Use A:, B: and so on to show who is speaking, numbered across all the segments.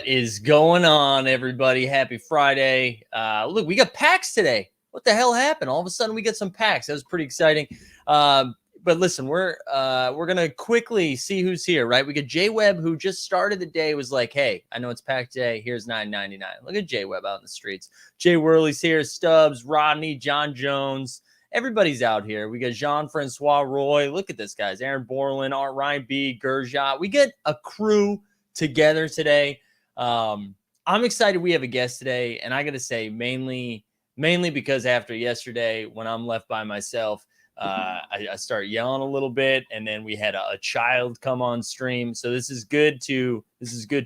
A: What is going on, everybody? Happy Friday. Look, we got packs today. What the hell happened? All of a sudden we get some packs. That was pretty exciting. But listen, we're gonna quickly see who's here, right? We got J Webb, who just started the day, was like, hey, I know it's pack day. Here's $9.99. Look at J Webb out in the streets. Jay Worley's here, Stubbs, Rodney, John Jones. Everybody's out here. We got Jean-Francois Roy. Look at this, guys. Aaron Borland, Ryan B, Gurjat. We get a crew together today. I'm excited we have a guest today, and I gotta say, mainly because after yesterday, when I'm left by myself, I start yelling a little bit, and then we had a child come on stream. So this is good to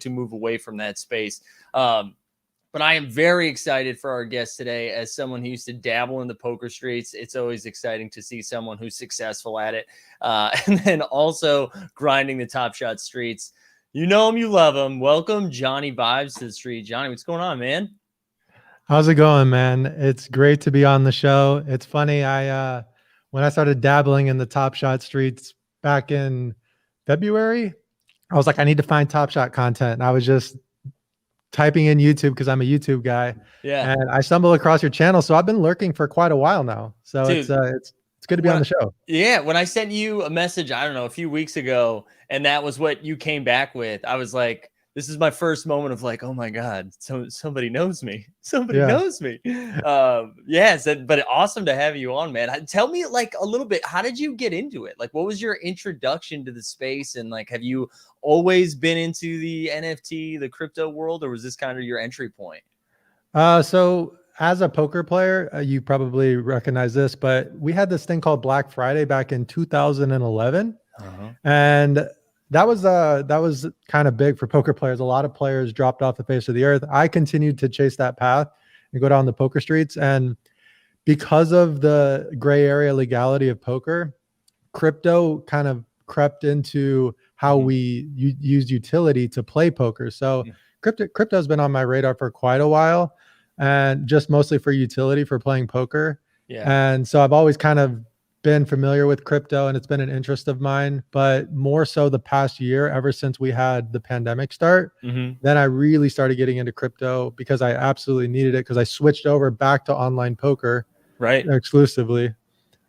A: move away from that space. But I am very excited for our guest today. As someone who used to dabble in the poker streets, it's always exciting to see someone who's successful at it, and then also grinding the Top Shot streets. You know him, you love him. Welcome, Johnnie Vibes, to the street. Johnny, what's going on, man?
B: How's it going, man? It's great to be on the show. It's funny, when I started dabbling in the Top Shot streets back in February, I was like, I need to find Top Shot content. And I was just typing in YouTube because I'm a YouTube guy.
A: Yeah.
B: And I stumbled across your channel. So I've been lurking for quite a while now. So dude, it's good to be on the show.
A: Yeah. When I sent you a message, I don't know, a few weeks ago, and that was what you came back with, I was like, this is my first moment of like, oh my God, somebody knows me. Somebody knows me. Yes, but awesome to have you on, man. Tell me like a little bit, how did you get into it? Like, what was your introduction to the space? And like, have you always been into the NFT, the crypto world, or was this kind of your entry point?
B: So as a poker player, you probably recognize this, but we had this thing called Black Friday back in 2011. And that was kind of big for poker players. A lot of players dropped off the face of the earth. I continued to chase that path and go down the poker streets. And because of the gray area legality of poker, crypto kind of crept into how we use utility to play poker. So crypto has been on my radar for quite a while, and just mostly for utility for playing poker. Yeah. And so I've always kind of been familiar with crypto, and it's been an interest of mine, but more so the past year, ever since we had the pandemic start, then I really started getting into crypto because I absolutely needed it, because I switched over back to online poker exclusively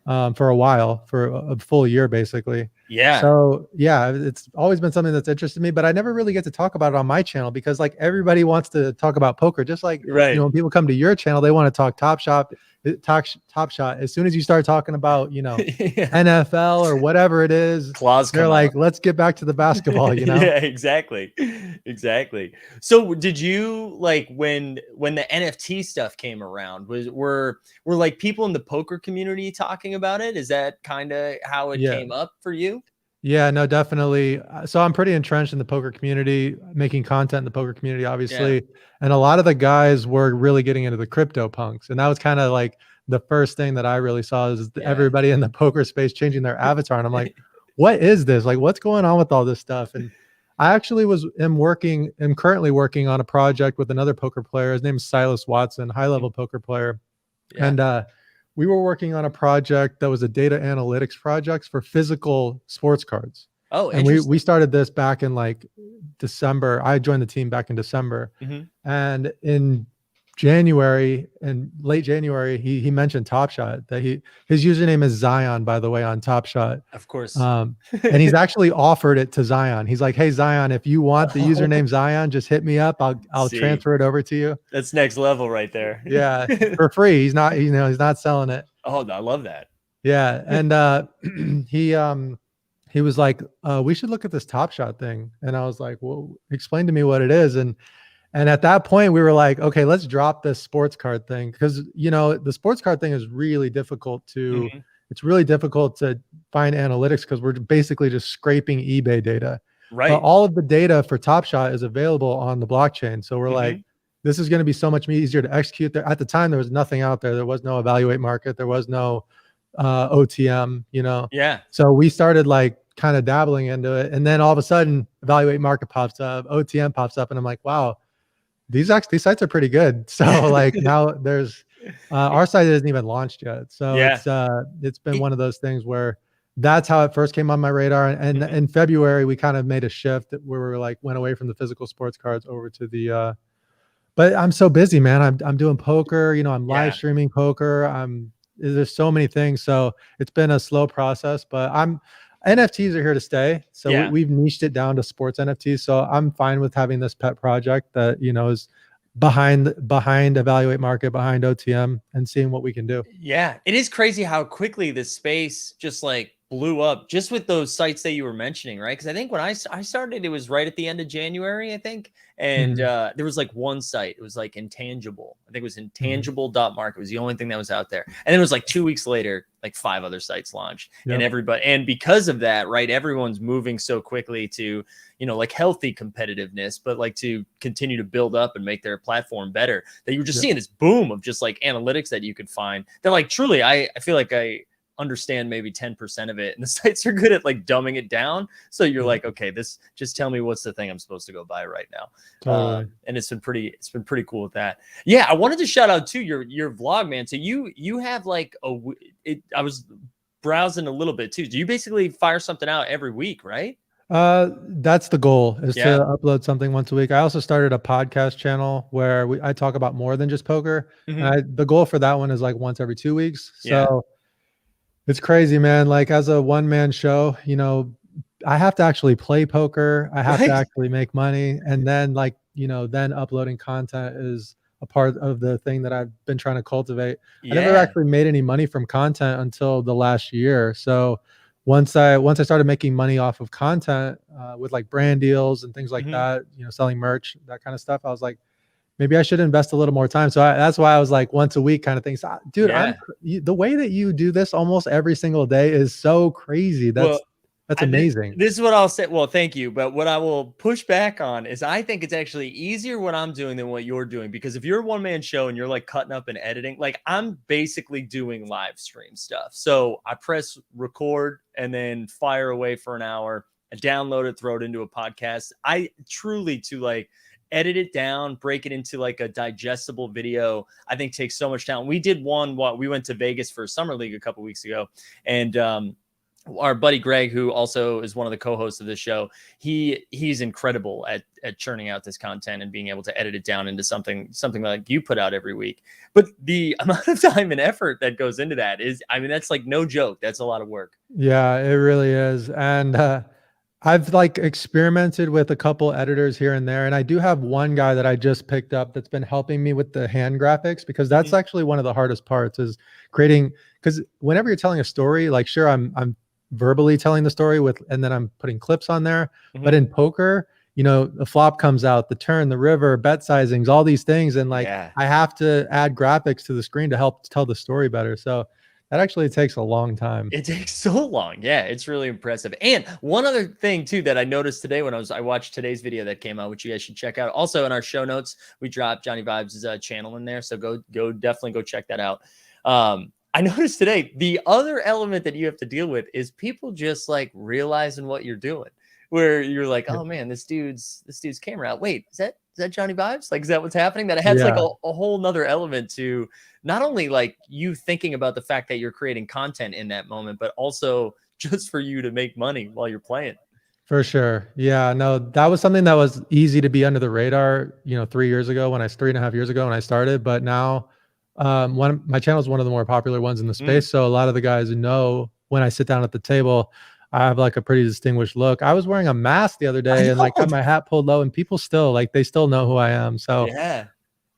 B: for a while, for a full year, basically. Yeah. So yeah, it's always been something that's interested me, but I never really get to talk about it on my channel because like everybody wants to talk about poker, just like, you know, when people come to your channel, they want to talk Top Shot. As soon as you start talking about, you know, NFL or whatever it is, they're like, let's get back to the basketball, you know?
A: Yeah, exactly. So did you like when the NFT stuff came around, were like people in the poker community talking about it? Is that kind of how it came up for you?
B: Yeah, no, definitely. So I'm pretty entrenched in the poker community, making content in the poker community, obviously. Yeah. And a lot of the guys were really getting into the crypto punks. And that was kind of like the first thing that I really saw is everybody in the poker space changing their avatar. And I'm like, what is this? Like, what's going on with all this stuff? And I actually am currently working on a project with another poker player. His name is Silas Watson, high-level poker player. Yeah. And we were working on a project that was a data analytics project for physical sports cards. Oh, and we started this back in like December. I joined the team back in December, and in January and late January, he mentioned Top Shot, that his username is Zion, by the way, on Top Shot.
A: Of course.
B: And he's actually offered it to Zion. He's like, hey, Zion, if you want the username Zion, just hit me up. I'll transfer it over to you.
A: That's next level right there.
B: Yeah, for free. He's not, you know, he's not selling it.
A: Oh, I love that.
B: Yeah. And he was like, we should look at this Top Shot thing. And I was like, well, explain to me what it is. And at that point, we were like, okay, let's drop this sports card thing, because, you know, the sports card thing is really difficult to, it's really difficult to find analytics because we're basically just scraping eBay data. Right. But all of the data for Top Shot is available on the blockchain. So we're like, this is going to be so much easier to execute. There at the time, there was nothing out there. There was no Evaluate Market. There was no OTM, you know? Yeah. So we started like kind of dabbling into it. And then all of a sudden, Evaluate Market pops up, OTM pops up. And I'm like, wow, these sites are pretty good. So like now there's our site isn't even launched yet. So it's been one of those things where that's how it first came on my radar. And in February, we kind of made a shift where we were like, went away from the physical sports cards over to the, but I'm so busy, man. I'm doing poker, you know, I'm live streaming poker. There's so many things. So it's been a slow process, but NFTs are here to stay. So we've niched it down to sports NFTs. So I'm fine with having this pet project that, you know, is behind Evaluate Market, behind OTM, and seeing what we can do.
A: Yeah, it is crazy how quickly this space just like blew up just with those sites that you were mentioning, right? Because I think when I started, it was right at the end of January, I think. And there was like one site, it was like Intangible. I think it was intangible.market. It was the only thing that was out there. And then it was like 2 weeks later, like 5 other sites launched. And because of that, right, everyone's moving so quickly to, you know, like healthy competitiveness, but like to continue to build up and make their platform better, that you're just seeing this boom of just like analytics that you could find. They're like, truly, I feel like I understand maybe 10% of it, and the sites are good at like dumbing it down. So you're like, okay, just tell me what's the thing I'm supposed to go buy right now.
B: Totally.
A: And it's been pretty cool with that. Yeah, I wanted to shout out to your vlog, man. So you have like I was browsing a little bit too. Do you basically fire something out every week, right?
B: That's the goal, is to upload something once a week. I also started a podcast channel where I talk about more than just poker. And the goal for that one is like once every 2 weeks. So it's crazy, man. Like as a one-man show, you know, I have to actually play poker. I have to actually make money. And then like, you know, then uploading content is a part of the thing that I've been trying to cultivate. I never actually made any money from content until the last year. So once I started making money off of content with like brand deals and things like that, you know, selling merch, that kind of stuff, I was like, maybe I should invest a little more time. So that's why I was like once a week kind of thing. So, dude, the way that you do this almost every single day is so crazy. That's amazing.
A: This is what I'll say. Well, thank you. But what I will push back on is I think it's actually easier what I'm doing than what you're doing. Because if you're a one-man show and you're like cutting up and editing, like I'm basically doing live stream stuff. So I press record and then fire away for an hour, I download it, throw it into a podcast. I truly to like edit it down, break it into like a digestible video, I think takes so much time. We did one, we went to Vegas for Summer League a couple weeks ago, and our buddy Greg, who also is one of the co-hosts of this show, he's incredible at churning out this content and being able to edit it down into something like you put out every week. But the amount of time and effort that goes into that is, I mean, that's like no joke. That's a lot of work.
B: Yeah, it really is. And I've like experimented with a couple editors here and there. And I do have one guy that I just picked up that's been helping me with the hand graphics, because that's actually one of the hardest parts, is creating, because whenever you're telling a story, like sure, I'm verbally telling the story and then I'm putting clips on there. But in poker, you know, the flop comes out, the turn, the river, bet sizings, all these things. And like, I have to add graphics to the screen to help tell the story better. So that actually takes a long time.
A: It takes so long. Yeah, it's really impressive. And one other thing too that I noticed today when I watched today's video that came out, which you guys should check out. Also in our show notes, we dropped Johnnie Vibes' channel in there. So definitely go check that out. I noticed today, the other element that you have to deal with is people just like realizing what you're doing, where you're like, oh man, this dude's camera out. Wait, is that Johnnie Vibes? Like, is that what's happening? That it has like a whole nother element to not only like you thinking about the fact that you're creating content in that moment, but also just for you to make money while you're playing.
B: For sure. Yeah, no, that was something that was easy to be under the radar, you know, 3.5 years ago when I started. But now my channel is one of the more popular ones in the space. So a lot of the guys know when I sit down at the table, I have like a pretty distinguished look. I was wearing a mask the other day and like had my hat pulled low, and people still like, they still know who I am. So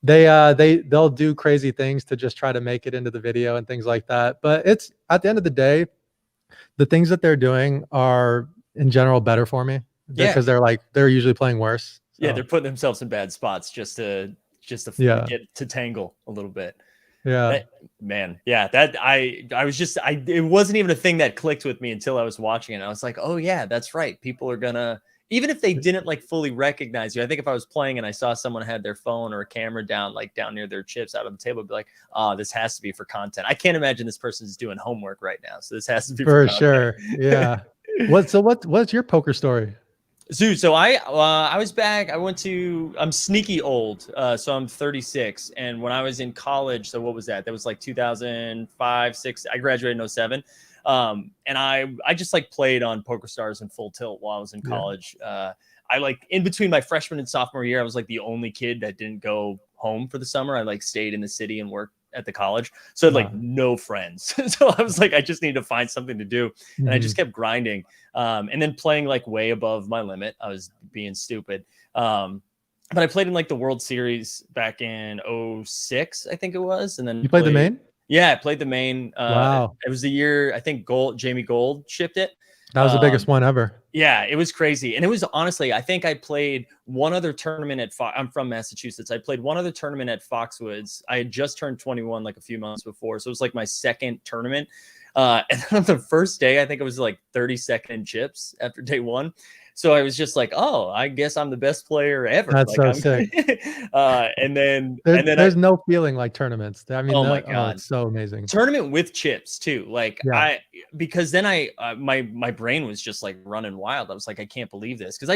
B: they'll do crazy things to just try to make it into the video and things like that. But it's, at the end of the day, the things that they're doing are in general better for me, because they're usually playing worse. So.
A: Yeah, they're putting themselves in bad spots just to get to tangle a little bit.
B: Yeah,
A: man. Yeah, that it wasn't even a thing that clicked with me until I was watching it. I was like, oh yeah, that's right. People are gonna, even if they didn't like fully recognize you. I think if I was playing and I saw someone had their phone or a camera down near their chips out on the table, I'd be like, oh, this has to be for content. I can't imagine this person's doing homework right now. So this has to be for
B: sure. Yeah. What's your poker story?
A: Dude, so I was back. I'm sneaky old. So I'm 36. And when I was in college, so what was that? That was like 2005, 6. I graduated in 07. And I just like played on Poker Stars and Full Tilt while I was in college. I like in between my freshman and sophomore year, I was like the only kid that didn't go home for the summer. I like stayed in the city and worked at the college. So I had like no friends. So I was like, I just need to find something to do. And I just kept grinding. And then playing like way above my limit. I was being stupid. But I played in like the World Series back in 06, I think it was. And then
B: you played the main?
A: Yeah, I played the main.
B: Wow.
A: It was the year, I think Jamie Gold shipped it.
B: That was the biggest one ever.
A: Yeah, it was crazy. And it was honestly, I think I played one other tournament at I'm from Massachusetts. I played one other tournament at Foxwoods. I had just turned 21 like a few months before. So it was like my second tournament. And then on the first day, I think it was like 32nd chips after day one. So I was just like, oh, I guess I'm the best player ever.
B: That's
A: like,
B: so sick.
A: And then
B: there's no feeling like tournaments. I mean,
A: oh my God,
B: it's so amazing.
A: Tournament with chips too. Like because then my brain was just like running wild. I was like, I can't believe this. Cause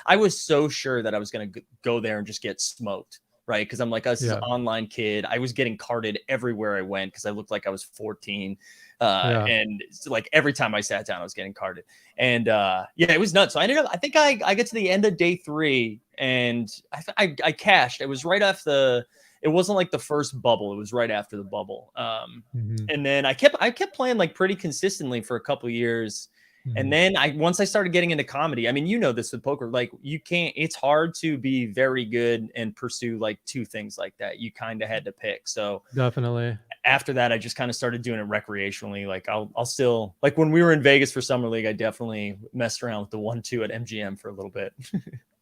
A: I was so sure that I was going to go there and just get smoked. Right. Cause I'm like, I was an online kid. I was getting carded everywhere I went. Cause I looked like I was 14. And like every time I sat down, I was getting carded. And it was nuts. So I think I get to the end of day 3 and I cashed. It was right off it wasn't like the first bubble. It was right after the bubble. And then I kept playing like pretty consistently for a couple of years. And then once I started getting into comedy, I mean, you know this with poker, like it's hard to be very good and pursue like 2 things like that. You kind of had to pick. So
B: definitely
A: after that, I just kind of started doing it recreationally. Like I'll still, like when we were in Vegas for Summer League, I definitely messed around with the 1-2 at MGM for a little bit.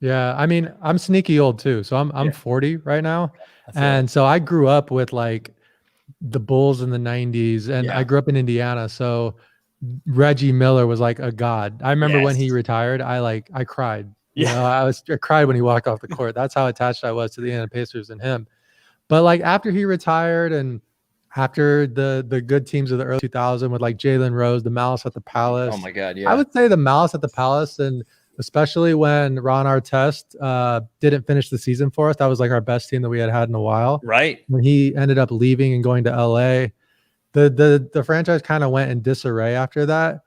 B: Yeah. I mean, I'm sneaky old too. So I'm 40 right now. And so I grew up with like the Bulls in the 90s and I grew up in Indiana. So Reggie Miller was like a god. I remember when he retired, I cried. You know, I cried when he walked off the court. That's how attached I was to the Indiana Pacers and him. But like after he retired and after the good teams of the early 2000s with like Jalen Rose, the Malice at the Palace.
A: Oh my God, yeah.
B: I would say the Malice at the Palace, and especially when Ron Artest didn't finish the season for us, that was like our best team that we had in a while.
A: Right.
B: When he ended up leaving and going to LA, the franchise kind of went in disarray after that.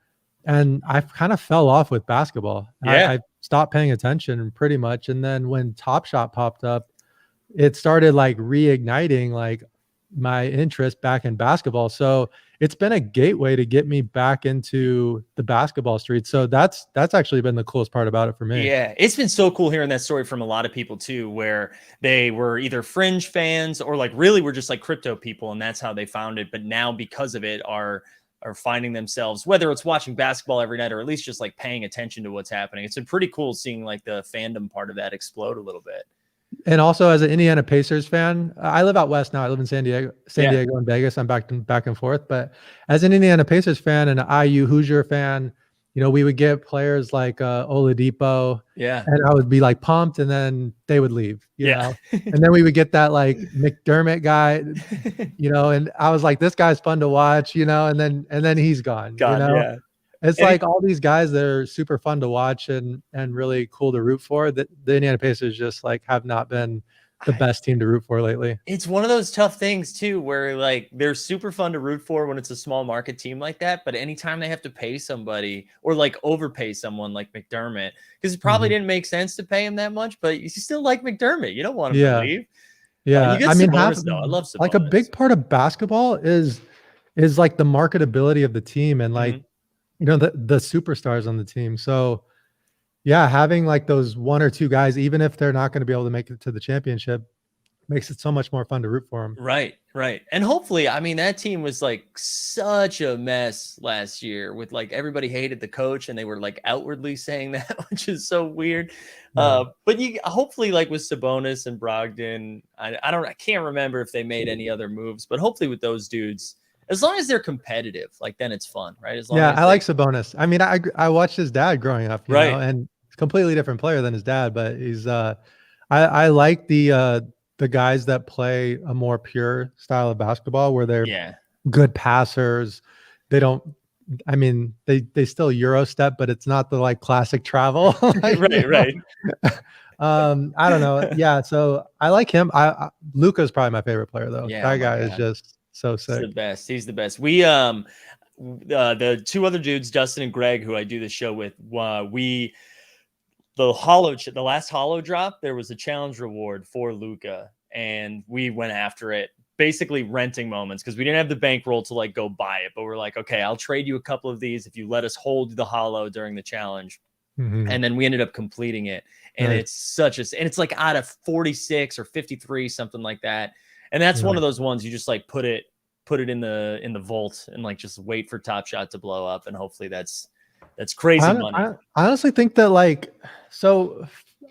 B: And I kind of fell off with basketball. I stopped paying attention pretty much. And then when Top Shot popped up, it started like reigniting like my interest back in basketball. So it's been a gateway to get me back into the basketball streets. So that's actually been the coolest part about it for me.
A: Yeah, it's been so cool hearing that story from a lot of people too, where they were either fringe fans or like really were just like crypto people, and that's how they found it. But now because of it are finding themselves, whether it's watching basketball every night or at least just like paying attention to what's happening. It's been pretty cool seeing like the fandom part of that explode a little bit.
B: And also as an Indiana Pacers fan, I live out west now. I live in San Diego and Vegas. I'm back and forth. But as an Indiana Pacers fan and an IU Hoosier fan, you know, we would get players like Oladipo.
A: Yeah.
B: And I would be like pumped, and then they would leave. You know? And then we would get that like McDermott guy, you know, and I was like, this guy's fun to watch, you know, and then he's gone. You know?
A: Yeah.
B: It's like all these guys that are super fun to watch and really cool to root for, that the Indiana Pacers just like have not been the best team to root for lately.
A: It's one of those tough things too, where like they're super fun to root for when it's a small market team like that. But anytime they have to pay somebody or like overpay someone like McDermott, because it probably didn't make sense to pay him that much, but you still like McDermott. You don't want him to leave.
B: Yeah.
A: I mean, I love Sabonis.
B: Like a big part of basketball is like the marketability of the team and like, you know, the superstars on the team. So yeah, having like those 1 or 2 guys, even if they're not going to be able to make it to the championship, makes it so much more fun to root for them.
A: Right. And hopefully, I mean, that team was like such a mess last year with like everybody hated the coach and they were like outwardly saying that, which is so weird. But you hopefully like with Sabonis and Brogdon, I can't remember if they made any other moves, but hopefully with those dudes, as long as they're competitive, like then it's fun, right? As long as
B: I like Sabonis. I mean, I watched his dad growing up, you know, and completely different player than his dad, but he's I like the guys that play a more pure style of basketball where they're good passers. They don't I mean, they still Euro step, but it's not the like classic travel. Like,
A: Right.
B: I don't know. Yeah, so I like him. Luca's probably my favorite player though.
A: Yeah,
B: That
A: oh my
B: guy is
A: God.
B: just so
A: He's
B: sick.
A: the best. He's the best. We the two other dudes, Dustin and Greg, who I do the show with, the last hollow drop, there was a challenge reward for Luca, and we went after it, basically renting moments because we didn't have the bankroll to like go buy it, but we're like, okay, I'll trade you a couple of these if you let us hold the hollow during the challenge. And then we ended up completing it, and
B: Nice.
A: it's and it's like out of 46 or 53, something like that. And that's one of those ones you just like put it in the vault and like just wait for Top Shot to blow up, and hopefully that's crazy money.
B: I honestly think that like, so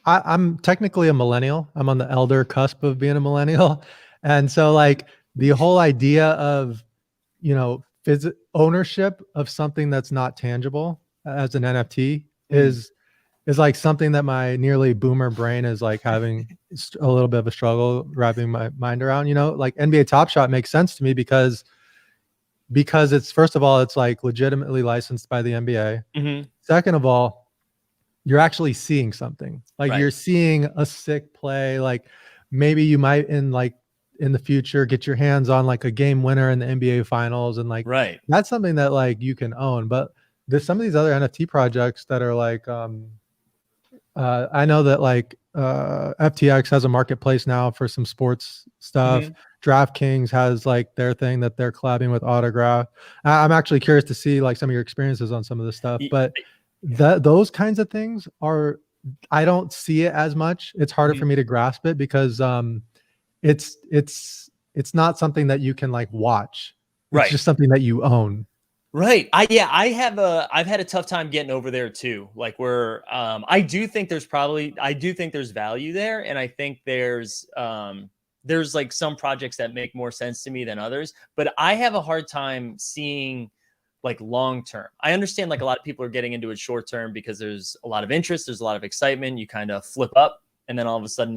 B: I'm technically a millennial. I'm on the elder cusp of being a millennial. And so like the whole idea of, you know, ownership of something that's not tangible as an NFT is like something that my nearly boomer brain is like having a little bit of a struggle wrapping my mind around. You know, like NBA Top Shot makes sense to me because it's, first of all, it's like legitimately licensed by the NBA. Second of all, you're actually seeing something. Like you're seeing a sick play. Like maybe you might in the future get your hands on like a game winner in the NBA finals, and like that's something that like you can own. But there's some of these other NFT projects that are like I know that like FTX has a marketplace now for some sports stuff. DraftKings has like their thing that they're collabing with Autograph. I'm actually curious to see like some of your experiences on some of this stuff, but those kinds of things are, I don't see it as much. It's harder for me to grasp it because it's not something that you can like watch. It's just something that you own.
A: Right. I've had a tough time getting over there too. Like I do think there's value there. And I think there's like some projects that make more sense to me than others, but I have a hard time seeing like long-term. I understand like a lot of people are getting into it short-term because there's a lot of interest. There's a lot of excitement. You kind of flip up and then all of a sudden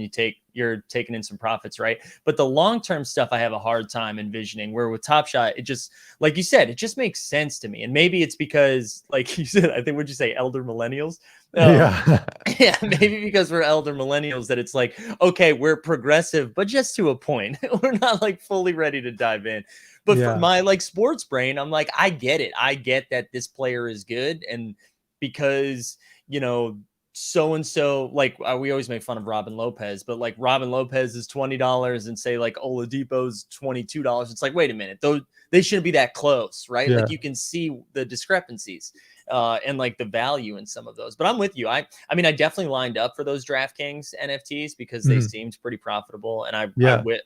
A: you're taking in some profits, right? But the long-term stuff I have a hard time envisioning, where with Top Shot, it just, like you said, it just makes sense to me. And maybe it's because, like you said, I think, would you say elder millennials? Yeah, maybe because we're elder millennials that it's like, okay, we're progressive, but just to a point. We're not like fully ready to dive in. But for my like sports brain, I'm like, I get it. I get that this player is good. And because, you know, so-and-so, like we always make fun of Robin Lopez, but like Robin Lopez is $20 and say like Oladipo's $22. It's like, wait a minute, though, they shouldn't be that close, right? Like you can see the discrepancies and like the value in some of those. But I'm with you. I mean, I definitely lined up for those DraftKings NFTs because they seemed pretty profitable, and I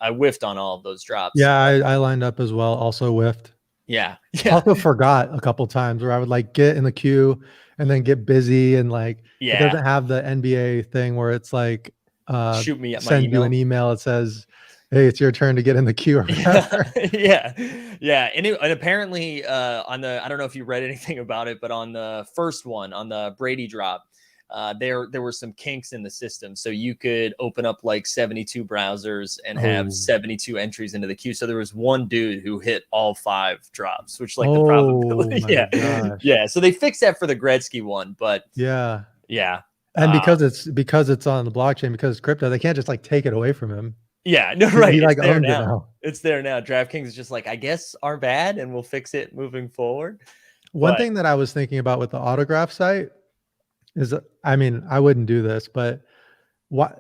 A: whiffed on all of those drops.
B: I lined up as well, also whiffed. Also forgot a couple times where I would like get in the queue and then get busy, and like it doesn't have the NBA thing where it's like
A: shoot me at my
B: send
A: email.
B: you an email. It says, hey, it's your turn to get in the queue. Or whatever.
A: And apparently on the, I don't know if you read anything about it, but on the first one, on the Brady drop, there were some kinks in the system, so you could open up like 72 browsers and have 72 entries into the queue. So there was one dude who hit all 5 drops, which like the probability. So they fixed that for the Gretzky one, but and
B: because it's on the blockchain, because it's crypto, they can't just like take it away from him.
A: He
B: like owns it now.
A: It's there now. DraftKings is just like, I guess our bad, and we'll fix it moving forward.
B: One thing that I was thinking about with the autograph site is, I mean, I wouldn't do this, but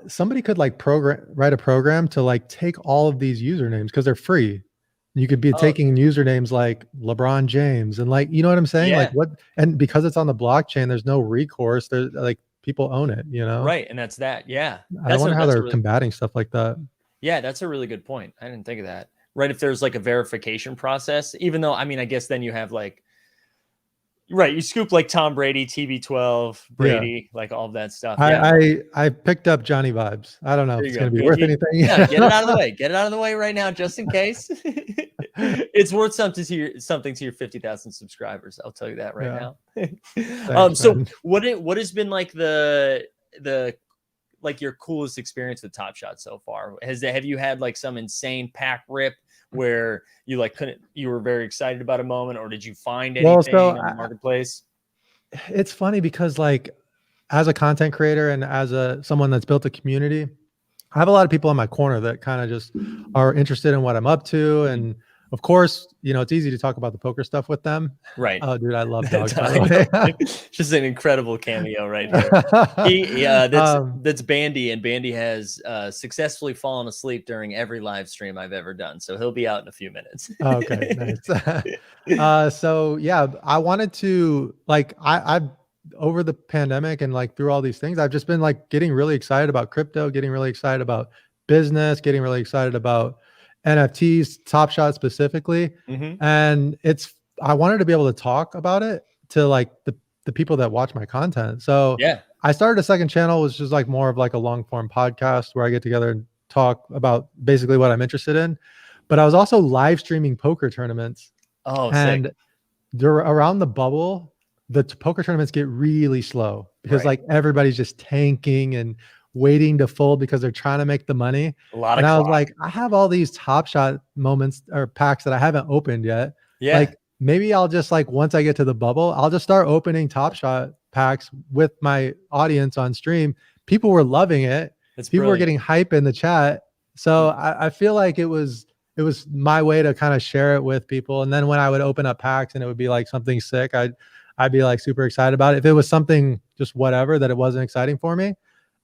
B: somebody could like write a program to like take all of these usernames because they're free. You could be taking usernames like LeBron James and like, you know what I'm saying? Like and because it's on the blockchain, there's no recourse. There's like, people own it, you know?
A: Right. And that's that. Yeah.
B: I wonder how they're combating stuff like that.
A: Yeah, that's a really good point. I didn't think of that. Right. If there's like a verification process, even though, I mean, I guess then you have like, you scoop like Tom Brady, TB12, Brady, like all of that stuff.
B: I picked up Johnnie Vibes. I don't know if it's going to be worth anything.
A: Get it out of the way. Get it out of the way right now, just in case. It's worth something to your 50,000 subscribers. I'll tell you that right now.
B: Thanks,
A: so what has been like the like your coolest experience with Top Shot so far? Have you had like some insane pack rip where you like you were very excited about a moment, or did you find
B: Well,
A: anything
B: so
A: on the marketplace?
B: it's funny because like as a content creator and as someone that's built a community, I have a lot of people in my corner that kind of just are interested in what I'm up to. And of course, you know, it's easy to talk about the poker stuff with them.
A: Right.
B: Oh, dude, I love dogs, by the way.
A: Just an incredible cameo right here. That's Bandy, and Bandy has successfully fallen asleep during every live stream I've ever done. So he'll be out in a few minutes.
B: Okay, nice. So yeah, I wanted to like I've over the pandemic and like through all these things, I've just been like getting really excited about crypto, getting really excited about business, getting really excited about NFTs, Top Shot specifically. And I wanted to be able to talk about it to like the people that watch my content. So
A: yeah,
B: I started a second channel, which is like more of like a long form podcast where I get together and talk about basically what I'm interested in. But I was also live streaming poker tournaments.
A: Oh,
B: and
A: sick.
B: around the bubble, the poker tournaments get really slow because like everybody's just tanking and waiting to fold because they're trying to make the money.
A: A lot
B: And
A: of
B: I was
A: clock.
B: like, I have all these Top Shot moments or packs that I haven't opened yet.
A: Yeah.
B: Like maybe I'll just like, once I get to the bubble, I'll just start opening Top Shot packs with my audience on stream. People were loving it. People were getting hype in the chat. So I feel like it was my way to kind of share it with people. And then when I would open up packs and it would be like something sick, I'd be like super excited about it. If it was something just whatever that it wasn't exciting for me,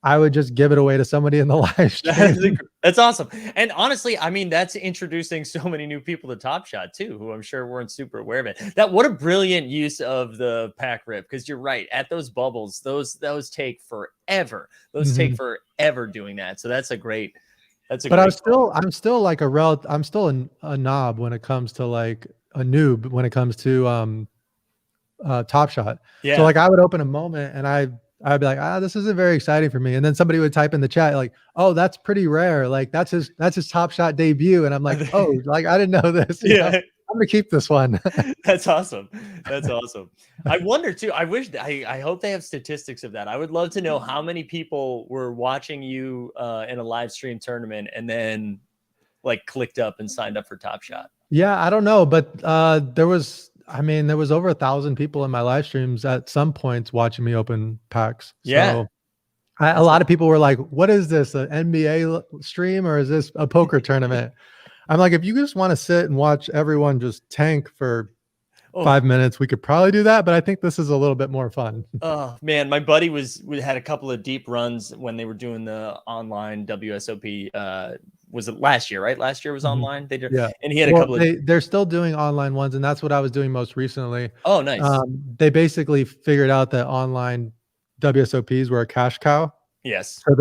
B: I would just give it away to somebody in the live stream.
A: That's awesome. And honestly, I mean, that's introducing so many new people to Top Shot too, who I'm sure weren't super aware of it. What a brilliant use of the pack rip. Because you're right, at those bubbles, those take forever. Those take forever doing that. So that's a great.
B: But I'm still like I'm still a knob when it comes to like a noob when it comes to Top Shot.
A: Yeah.
B: So like I would open a moment and I'd be like, this isn't very exciting for me. And then somebody would type in the chat like, oh, that's pretty rare. Like that's his Top Shot debut. And I'm like, oh, like I didn't know this. You know? I'm gonna keep this one.
A: That's awesome. That's awesome. I wonder too. I hope they have statistics of that. I would love to know how many people were watching you in a live stream tournament and then like clicked up and signed up for Top Shot.
B: Yeah, I don't know, but there was over 1,000 people in my live streams at some points watching me open packs. So a lot of people were like, what is this, an NBA stream or is this a poker tournament? I'm like, if you just want to sit and watch everyone just tank for 5 minutes, we could probably do that. But I think this is a little bit more fun.
A: Oh man, my buddy had a couple of deep runs when they were doing the online WSOP. Was it last year, right? Last year was online. They did, and he had a couple of.
B: They're still doing online ones, and that's what I was doing most recently.
A: Oh, nice.
B: They basically figured out that online WSOPs were a cash cow.
A: Yes.
B: So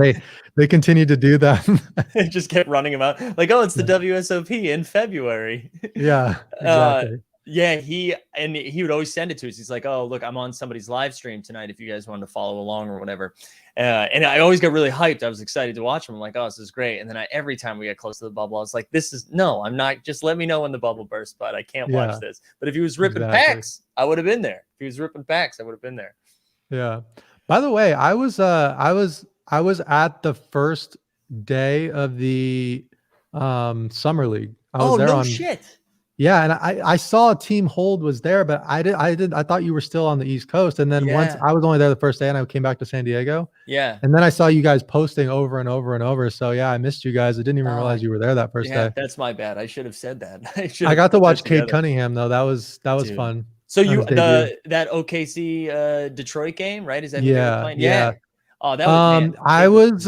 B: they continued to do that.
A: They just kept running them out. Like, oh, it's the WSOP in February.
B: Yeah, exactly.
A: Yeah, he would always send it to us. He's like, oh, look, I'm on somebody's live stream tonight if you guys wanted to follow along or whatever. And I always got really hyped. I was excited to watch him. I'm like, oh, this is great. And then every time we get close to the bubble, I was like, I'm not, just let me know when the bubble bursts, but I can't watch this. But if he was ripping packs, I would have been there. If he was ripping packs, I would have been there.
B: Yeah. By the way, I was at the first day of the summer league. I was there
A: shit.
B: Yeah, and I saw Team Hold was there, but I thought you were still on the East Coast. And then once I was only there the first day and I came back to San Diego.
A: Yeah.
B: And then I saw you guys posting over and over and over. So yeah, I missed you guys. I didn't even realize you were there that first day.
A: That's my bad. I should have said that.
B: I got to watch Cade Cunningham though. That was fun.
A: So that OKC Detroit game, right? Is that who they were playing? Yeah. Oh, that was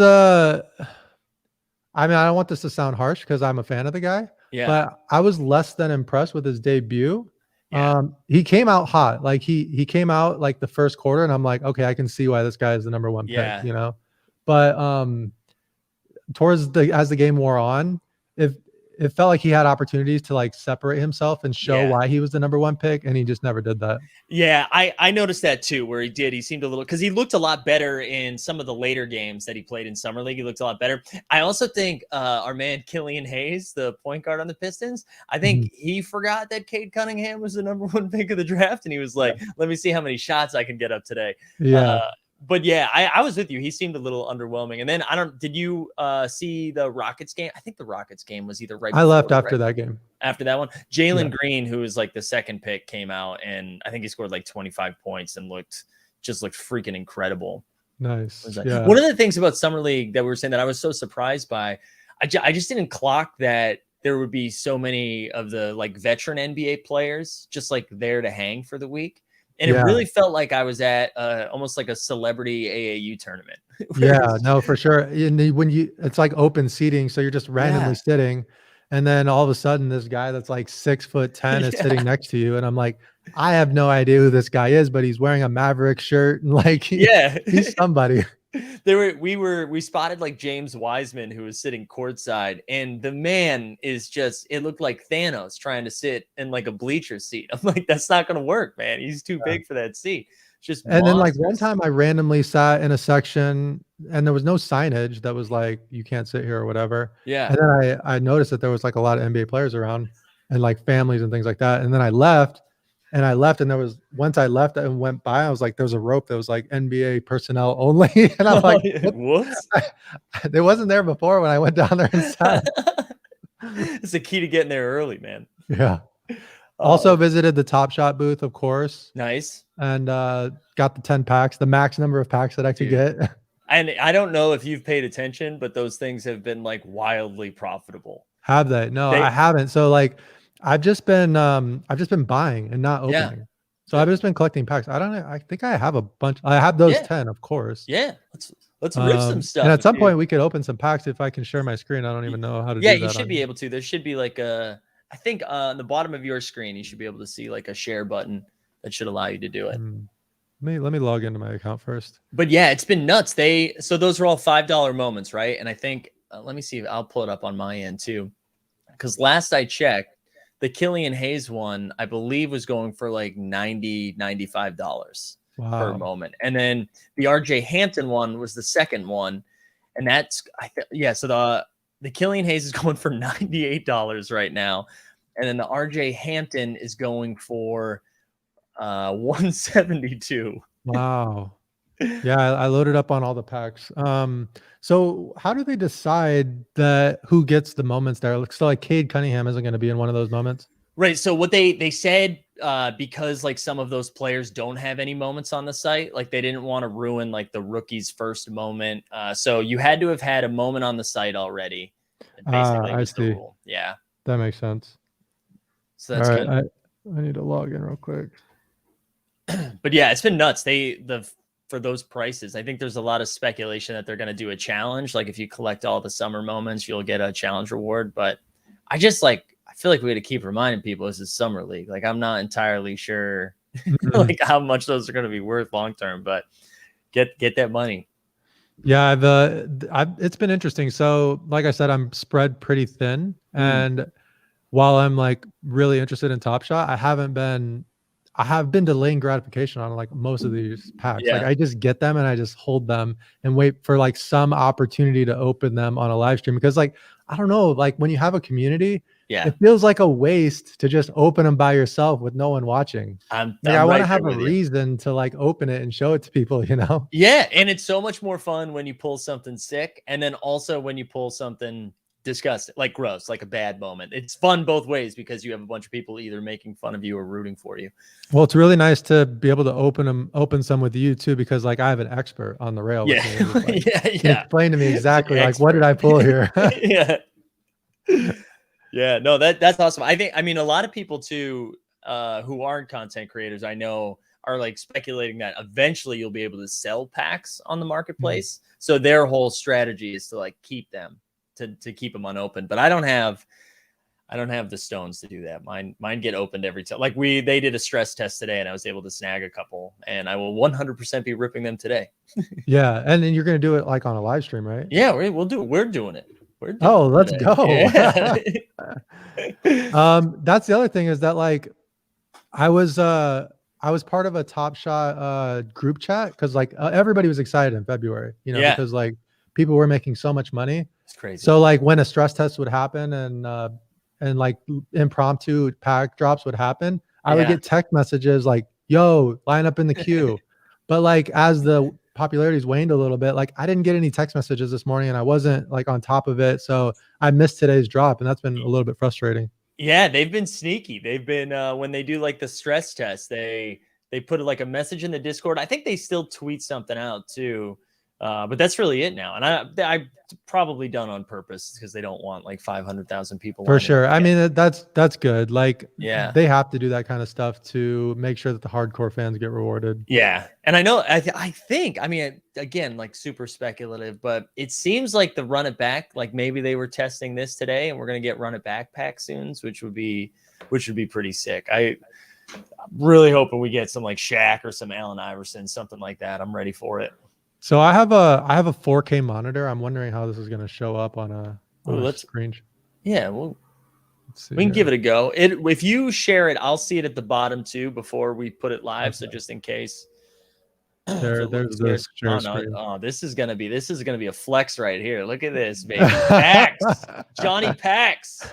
B: I don't want this to sound harsh because I'm a fan of the guy.
A: Yeah.
B: But I was less than impressed with his debut. Yeah. He came out hot. Like he came out like the first quarter and I'm like, okay, I can see why this guy is the number one pick, you know? But as the game wore on, it felt like he had opportunities to like separate himself and show why he was the number one pick. And he just never did that.
A: Yeah. I noticed that too, where he seemed a little, cause he looked a lot better in some of the later games that he played in summer league. He looked a lot better. I also think our man, Killian Hayes, the point guard on the Pistons, I think he forgot that Cade Cunningham was the number one pick of the draft. And he was like, let me see how many shots I can get up today.
B: Yeah.
A: But yeah, I was with you. He seemed a little underwhelming. And then did you see the Rockets game? I think the Rockets game was either right
B: I
A: before
B: left
A: or
B: after
A: right
B: that game.
A: after that one. Jalen
B: Yeah.
A: Green, who was like the second pick, came out and I think he scored like 25 points and looked freaking incredible.
B: Nice.
A: Like,
B: Yeah.
A: one of the things about Summer League that we were saying that I was so surprised by, I just didn't clock that there would be so many of the like veteran NBA players just like there to hang for the week. And it really felt like I was at almost like a celebrity AAU tournament.
B: Yeah, no, for sure. And it's like open seating, so you're just randomly sitting, and then all of a sudden, this guy that's like 6'10" is sitting next to you, and I'm like, I have no idea who this guy is, but he's wearing a Maverick shirt, and like, he's somebody.
A: We spotted like James Wiseman, who was sitting courtside, and the man is it looked like Thanos trying to sit in like a bleacher seat. I'm like, that's not gonna work, man. He's too big for that seat. Just
B: and then like one time I randomly sat in a section and there was no signage that was like, you can't sit here or whatever.
A: Yeah.
B: And then I noticed that there was like a lot of NBA players around and like families and things like that. And then I left and there was, once I left and went by, I was like, there was a rope that was like NBA personnel only. And I'm like,
A: whoops.
B: It wasn't there before when I went down there and sat.
A: It's the key to getting there early, man.
B: Yeah. Also visited the Top Shot booth, of course.
A: Nice.
B: And got the 10 packs, the max number of packs that I could get.
A: And I don't know if you've paid attention, but those things have been like wildly profitable.
B: Have they? No, I haven't. So like I've just been buying and not opening. So I've just been collecting packs. I don't know. I think I have a bunch. I have those 10, of course.
A: Yeah. Let's rip some stuff.
B: And at some point we could open some packs if I can share my screen. I don't even know how to do that.
A: Yeah, you should be able to. There should be like I think on the bottom of your screen, you should be able to see like a share button that should allow you to do it.
B: Let me log into my account first.
A: But yeah, it's been nuts. So those are all $5 moments, right? And I think, let me see, I'll pull it up on my end too. Because last I checked, the Killian Hayes one, I believe was going for like $90, $95 per moment. And then the RJ Hampton one was the second one. And that's, so the Killian Hayes is going for $98 right now. And then the RJ Hampton is going for $172.
B: Wow. Yeah, I loaded up on all the packs. So how do they decide that who gets the moments there? So like Cade Cunningham isn't going to be in one of those moments.
A: Right. So what they said, because like some of those players don't have any moments on the site, like they didn't want to ruin like the rookie's first moment. So you had to have had a moment on the site already. Basically,
B: I see.
A: Yeah,
B: that makes sense.
A: So that's
B: all right. I need to log in real quick.
A: But yeah, it's been nuts. For those prices, I think there's a lot of speculation that they're going to do a challenge. Like if you collect all the summer moments, you'll get a challenge reward. But I feel like we got to keep reminding people this is summer league. Like I'm not entirely sure like how much those are going to be worth long term, but get that money.
B: Yeah, it's been interesting. So like I said, I'm spread pretty thin. And while I'm like really interested in Top Shot, I have been delaying gratification on like most of these packs. Like I just get them and I just hold them and wait for like some opportunity to open them on a live stream. Because like, I don't know, like when you have a community, it feels like a waste to just open them by yourself with no one watching. I want to have a reason to like open it and show it to people, you know?
A: Yeah. And it's so much more fun when you pull something sick. And then also when you pull something disgusting, like gross, like a bad moment. It's fun both ways because you have a bunch of people either making fun of you or rooting for you.
B: Well, it's really nice to be able to open some with you too, because like I have an expert on the rail.
A: Yeah.
B: With me. Like, explain to me exactly like what did I pull here?
A: Yeah, no, that's awesome. I mean, a lot of people too, who aren't content creators, I know, are like speculating that eventually you'll be able to sell packs on the marketplace. So their whole strategy is to like keep them. To keep them unopened, but I don't have the stones to do that. Mine get opened every time. Like they did a stress test today, and I was able to snag a couple, and I will 100% be ripping them today.
B: Yeah, and then you're gonna do it like on a live stream, right?
A: Yeah, we'll do it. We're doing it.
B: Let's go. Yeah. That's the other thing is that like I was part of a Top Shot group chat because like everybody was excited in February, you know, because like people were making so much money.
A: It's crazy.
B: So like when a stress test would happen and like impromptu pack drops would happen, I would get text messages like, yo, line up in the queue. But like as the popularity's waned a little bit. Like I didn't get any text messages this morning and I wasn't like on top of it. So I missed today's drop and that's been a little bit frustrating.
A: Yeah, they've been sneaky. They've been when they do like the stress test, they put like a message in the Discord. I think they still tweet something out too. But that's really it now. And I probably done on purpose because they don't want like 500,000 people.
B: For sure. I mean, that's good. Like,
A: yeah,
B: they have to do that kind of stuff to make sure that the hardcore fans get rewarded.
A: Yeah. And I know, I think, I mean, again, like super speculative, but it seems like the run it back, like maybe they were testing this today and we're going to get run it back pack soon, which would be pretty sick. I'm really hoping we get some like Shaq or some Allen Iverson, something like that. I'm ready for it.
B: So I have a 4K monitor. I'm wondering how this is going to show up on a screen.
A: Yeah, well, we can give it a go. If you share it, I'll see it at the bottom too before we put it live. Okay. So just in case.
B: There's this share screen.
A: Oh, this is gonna be a flex right here. Look at this, baby. Packs, Johnny Packs.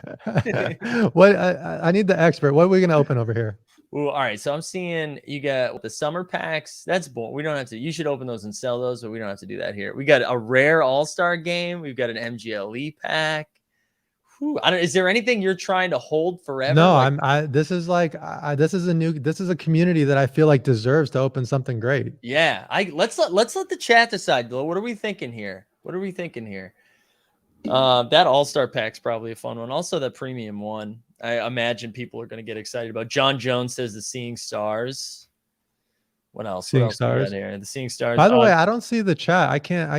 B: What I need the expert. What are we gonna open over here?
A: Ooh, all right, so I'm seeing you got the summer packs. That's boring. We don't have to. You should open those and sell those, but we don't have to do that here. We got a rare all-star game. We've got an MGLE pack. Whew, is there anything you're trying to hold forever?
B: No, like, this is a community that I feel like deserves to open something great.
A: Yeah, let's let the chat decide. What are we thinking here? That all-star pack's probably a fun one. Also, the premium one. I imagine people are going to get excited about. John Jones says the Seeing Stars. What else?
B: Seeing Stars
A: here. The Seeing Stars.
B: By the way, I don't see the chat. I can't.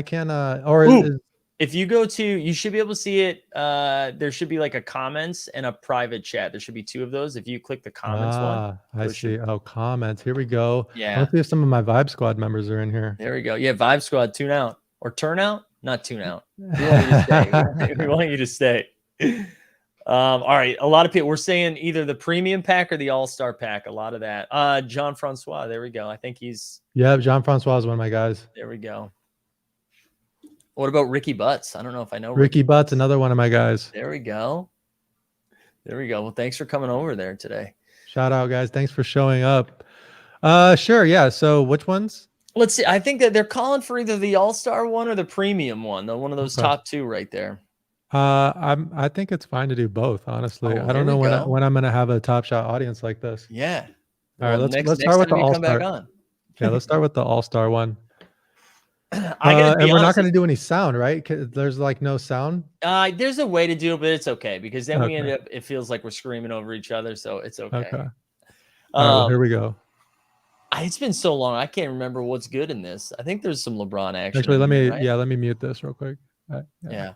A: If you go to, you should be able to see it. There should be like a comments and a private chat. There should be two of those. If you click the comments one.
B: I see. Oh, comments. Here we go.
A: Yeah.
B: Let's see if some of my Vibe Squad members are in here.
A: There we go. Yeah, Vibe Squad, tune out or turn out. Not tune out. We want you to stay. We want you to stay. All right. A lot of people, we're saying either the premium pack or the all-star pack. A lot of that. John Francois. There we go. I think he's.
B: Yeah, John Francois is one of my guys.
A: There we go. What about Ricky Butts? I don't know if I know
B: Ricky Butts, another one of my guys.
A: There we go. Well, thanks for coming over there today.
B: Shout out, guys. Thanks for showing up. Sure. Yeah. So which ones?
A: Let's see. I think that they're calling for either the all-star one or the premium one. One of those top two right there.
B: I think it's fine to do both, honestly. I don't know when I'm gonna have a Top Shot audience like this.
A: Yeah.
B: All right, let's start with the all-star. Yeah, let's start with the all-star one. And we're not going to do any sound, right? There's like no sound.
A: There's a way to do it, but it's okay because then we end up. It feels like we're screaming over each other, so it's okay.
B: Okay. All right, well, here we go.
A: It's been so long, I can't remember what's good in this. I think there's some LeBron action.
B: Actually, let me mute this real quick.
A: Yeah.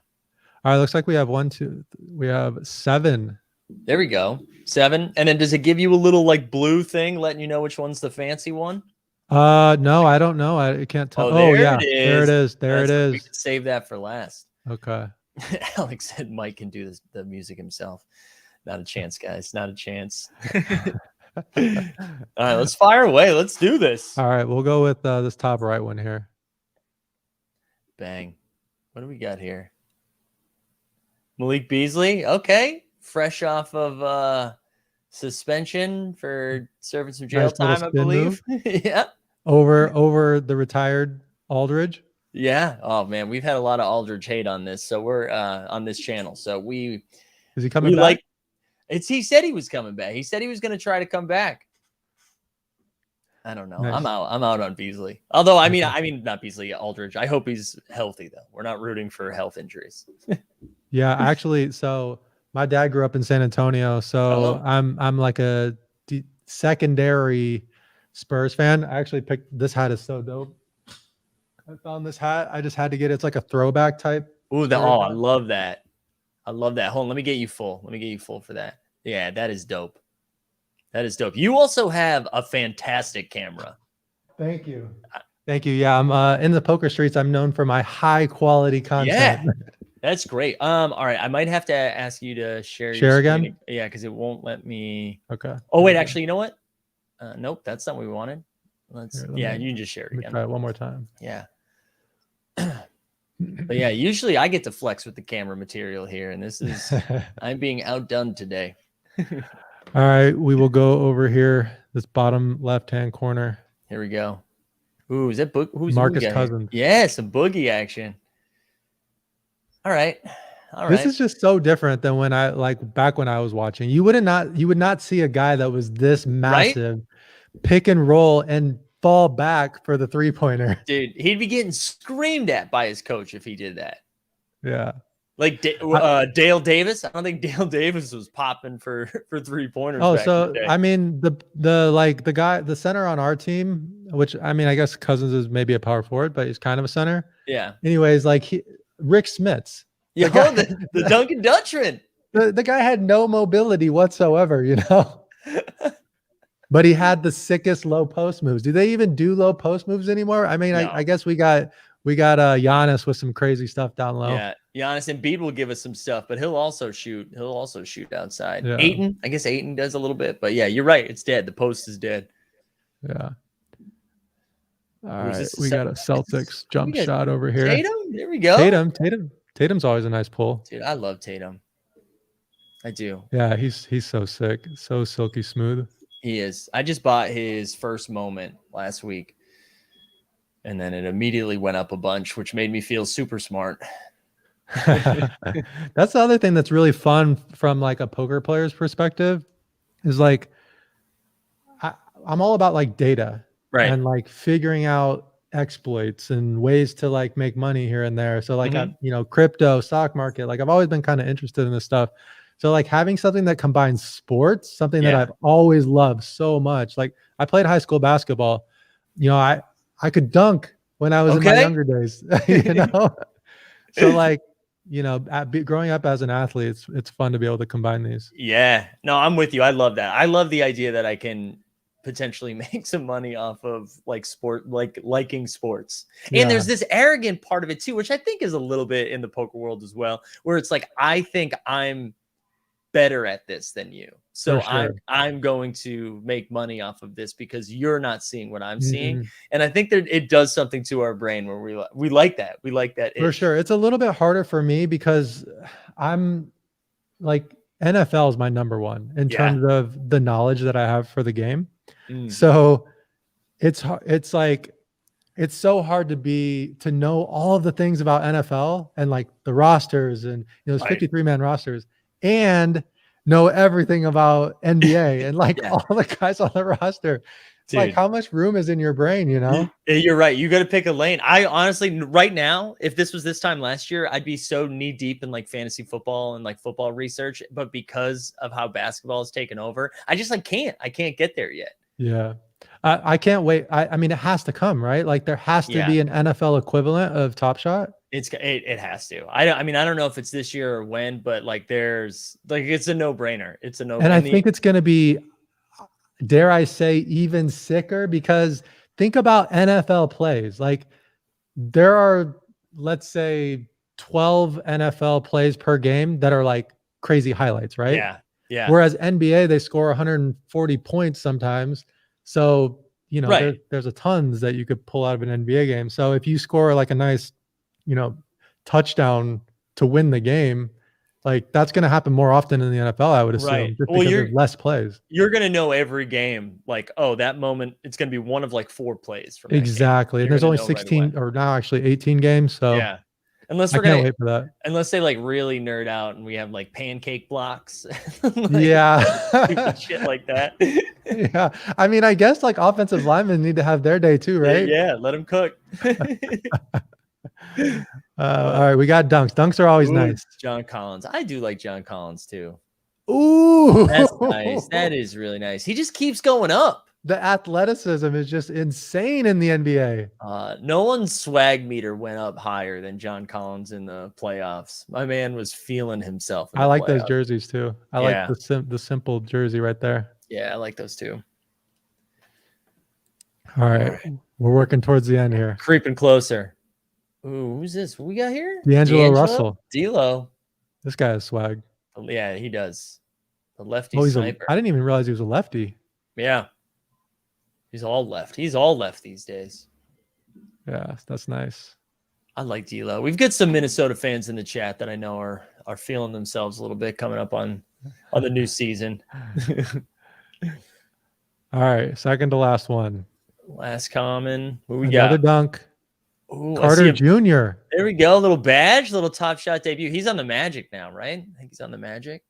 B: All right, looks like we have we have 7.
A: There we go. 7. And then does it give you a little like blue thing letting you know which one's the fancy one?
B: No, I don't know. I can't tell. Oh, yeah. There it is. There it is.
A: We can save that for last.
B: Okay.
A: Alex said Mike can do the music himself. Not a chance, guys. Not a chance. All right, let's fire away. Let's do this.
B: All right, we'll go with this top right one here.
A: Bang. What do we got here? Malik Beasley. Okay. Fresh off of suspension for serving some jail time, I believe. Yeah.
B: Over the retired Aldridge.
A: Yeah. Oh man, we've had a lot of Aldridge hate on this. So we're on this channel. So is
B: he coming back?
A: He said he was coming back. He said he was going to try to come back. I don't know. Nice. I'm out on Beasley. Although I mean not Beasley, Aldridge. I hope he's healthy though. We're not rooting for health injuries.
B: Yeah, actually, so my dad grew up in San Antonio, so I'm like a secondary Spurs fan. I actually picked this hat. Is so dope. I found this hat. I just had to get it. It's like a throwback type.
A: Ooh, I love that. I love that. Hold on, let me get you full. For that. Yeah, that is dope. You also have a fantastic camera.
B: Thank you. Yeah, I'm in the poker streets. I'm known for my high quality content.
A: Yeah. That's great. All right. I might have to ask you to share
B: again.
A: Yeah, because it won't let me.
B: Okay.
A: Oh, wait, actually, you know what? Nope, that's not what we wanted. You can just share it again.
B: Try it one more time.
A: Yeah. But yeah, usually I get to flex with the camera material here, and this is I'm being outdone today.
B: All right, we will go over here, this bottom left-hand corner.
A: Here we go. Ooh, is that who's
B: Marcus
A: we got here?
B: Cousins.
A: Yeah, some boogie action. All right. All
B: This
A: right.
B: is just so different than when back when I was watching. You would not see a guy that was this
A: Right?
B: massive pick and roll and fall back for the 3-pointer.
A: Dude, he'd be getting screamed at by his coach if he did that.
B: Yeah.
A: Like Dale Davis. I don't think Dale Davis was popping for 3-pointers back in the day.
B: I mean the center on our team, which I mean I guess Cousins is maybe a power forward, but he's kind of a center.
A: Yeah.
B: Anyways, Rick Smits.
A: The Duncan Dutchman.
B: The guy had no mobility whatsoever, you know. But he had the sickest low post moves. Do they even do low post moves anymore? I mean, no. I guess we got Giannis with some crazy stuff down low.
A: Yeah, Giannis and Embiid will give us some stuff, but he'll also shoot. He'll also shoot outside.
B: Yeah.
A: Ayton, I guess Ayton does a little bit, but yeah, you're right. It's dead. The post is dead.
B: Yeah. All right, we got a Celtics jump shot over here.
A: Tatum, there we go.
B: Tatum's always a nice pull.
A: Dude, I love Tatum. I do.
B: Yeah, he's so sick, so silky smooth.
A: He is. I just bought his first moment last week, and then it immediately went up a bunch, which made me feel super smart.
B: That's the other thing that's really fun from like a poker player's perspective is like I'm all about like data,
A: right?
B: And like figuring out exploits and ways to like make money here and there. So like crypto, stock market, like I've always been kind of interested in this stuff. So like having something that combines sports, something that I've always loved so much. Like I played high school basketball. You know, I could dunk when I was in my younger days, you know? So like, you know, growing up as an athlete, it's fun to be able to combine these.
A: Yeah, no, I'm with you. I love that. I love the idea that I can potentially make some money off of like sport, like liking sports. And there's this arrogant part of it too, which I think is a little bit in the poker world as well, where it's like, I think I'm better at this than you. So I'm going to make money off of this because you're not seeing what I'm seeing. And I think that it does something to our brain where we like that. We like that.
B: For sure. It's a little bit harder for me because I'm like NFL is my number one in terms of the knowledge that I have for the game. So it's like, it's so hard to know all of the things about NFL and like the rosters and, you know, it's 53-man rosters and know everything about NBA and like all the guys on the roster. It's like how much room is in your brain, you know?
A: You're right. You got to pick a lane. I honestly, right now, if this was this time last year, I'd be so knee deep in like fantasy football and like football research. But because of how basketball has taken over, I just like I can't get there yet.
B: Yeah. I can't wait. I mean, it has to come, right? Like there has to be an NFL equivalent of Top Shot.
A: It has to. I mean, I don't know if it's this year or when, but like there's like it's a no-brainer. It's a no-brainer.
B: And I think it's going to be, dare I say, even sicker because think about NFL plays. Like there are, let's say, 12 NFL plays per game that are like crazy highlights, right?
A: Yeah. Yeah.
B: Whereas NBA, they score 140 points sometimes. So, you know, there's a tons that you could pull out of an NBA game. So if you score like a nice, you know, touchdown to win the game, like that's going to happen more often in the NFL, I would assume, just because there's less plays.
A: You're going to know every game, like, oh, that moment, it's going to be one of like 4 plays from
B: exactly. And there's only 16 or now actually 18 games. So
A: yeah. Unless
B: I can't wait for that.
A: Unless they like really nerd out and we have like pancake blocks.
B: Like,
A: shit like that.
B: Yeah. I mean, I guess like offensive linemen need to have their day too, right?
A: Yeah. Let them cook.
B: All right. We got dunks. Dunks are always nice.
A: John Collins. I do like John Collins too.
B: Ooh.
A: That's nice. That is really nice. He just keeps going up.
B: The athleticism is just insane in the NBA.
A: No one's swag meter went up higher than John Collins in the playoffs. My man was feeling himself.
B: I like those jerseys too. I like the simple jersey right there.
A: Yeah, I like those too.
B: All right. We're working towards the end here.
A: Creeping closer. Ooh, who's this? What we got here?
B: D'Angelo Russell.
A: D'Lo.
B: This guy has swag.
A: Yeah, he does. The lefty sniper.
B: I didn't even realize he was a lefty.
A: Yeah. He's all left. He's all left these days.
B: Yeah, that's nice.
A: I like D'Lo. We've got some Minnesota fans in the chat that I know are feeling themselves a little bit coming up on the new season.
B: All right, second to last one.
A: Last common. What we
B: Another
A: got?
B: dunk.
A: Ooh,
B: Carter Jr.
A: There we go. Little badge, little Top Shot debut. He's on the Magic now, right? I think he's on the Magic.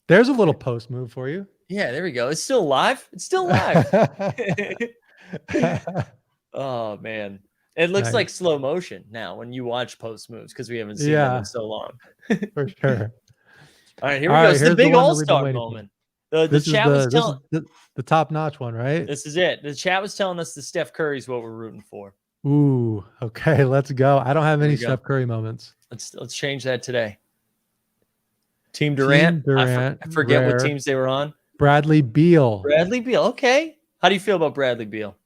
B: There's a little post move for you.
A: Yeah, there we go. It's still live. It's still live. Oh man, it looks like slow motion now when you watch post moves because we haven't seen them in so long.
B: For sure.
A: All right, here we go. It's the big all-star moment.
B: The chat was telling the top-notch one, right?
A: This is it. The chat was telling us the Steph Curry's what we're rooting for.
B: Ooh, okay, let's go. I don't have any Steph Curry moments.
A: Let's change that today. Team Durant. I forget what teams they were on.
B: Bradley Beal.
A: Bradley Beal. Okay. How do you feel about Bradley Beal?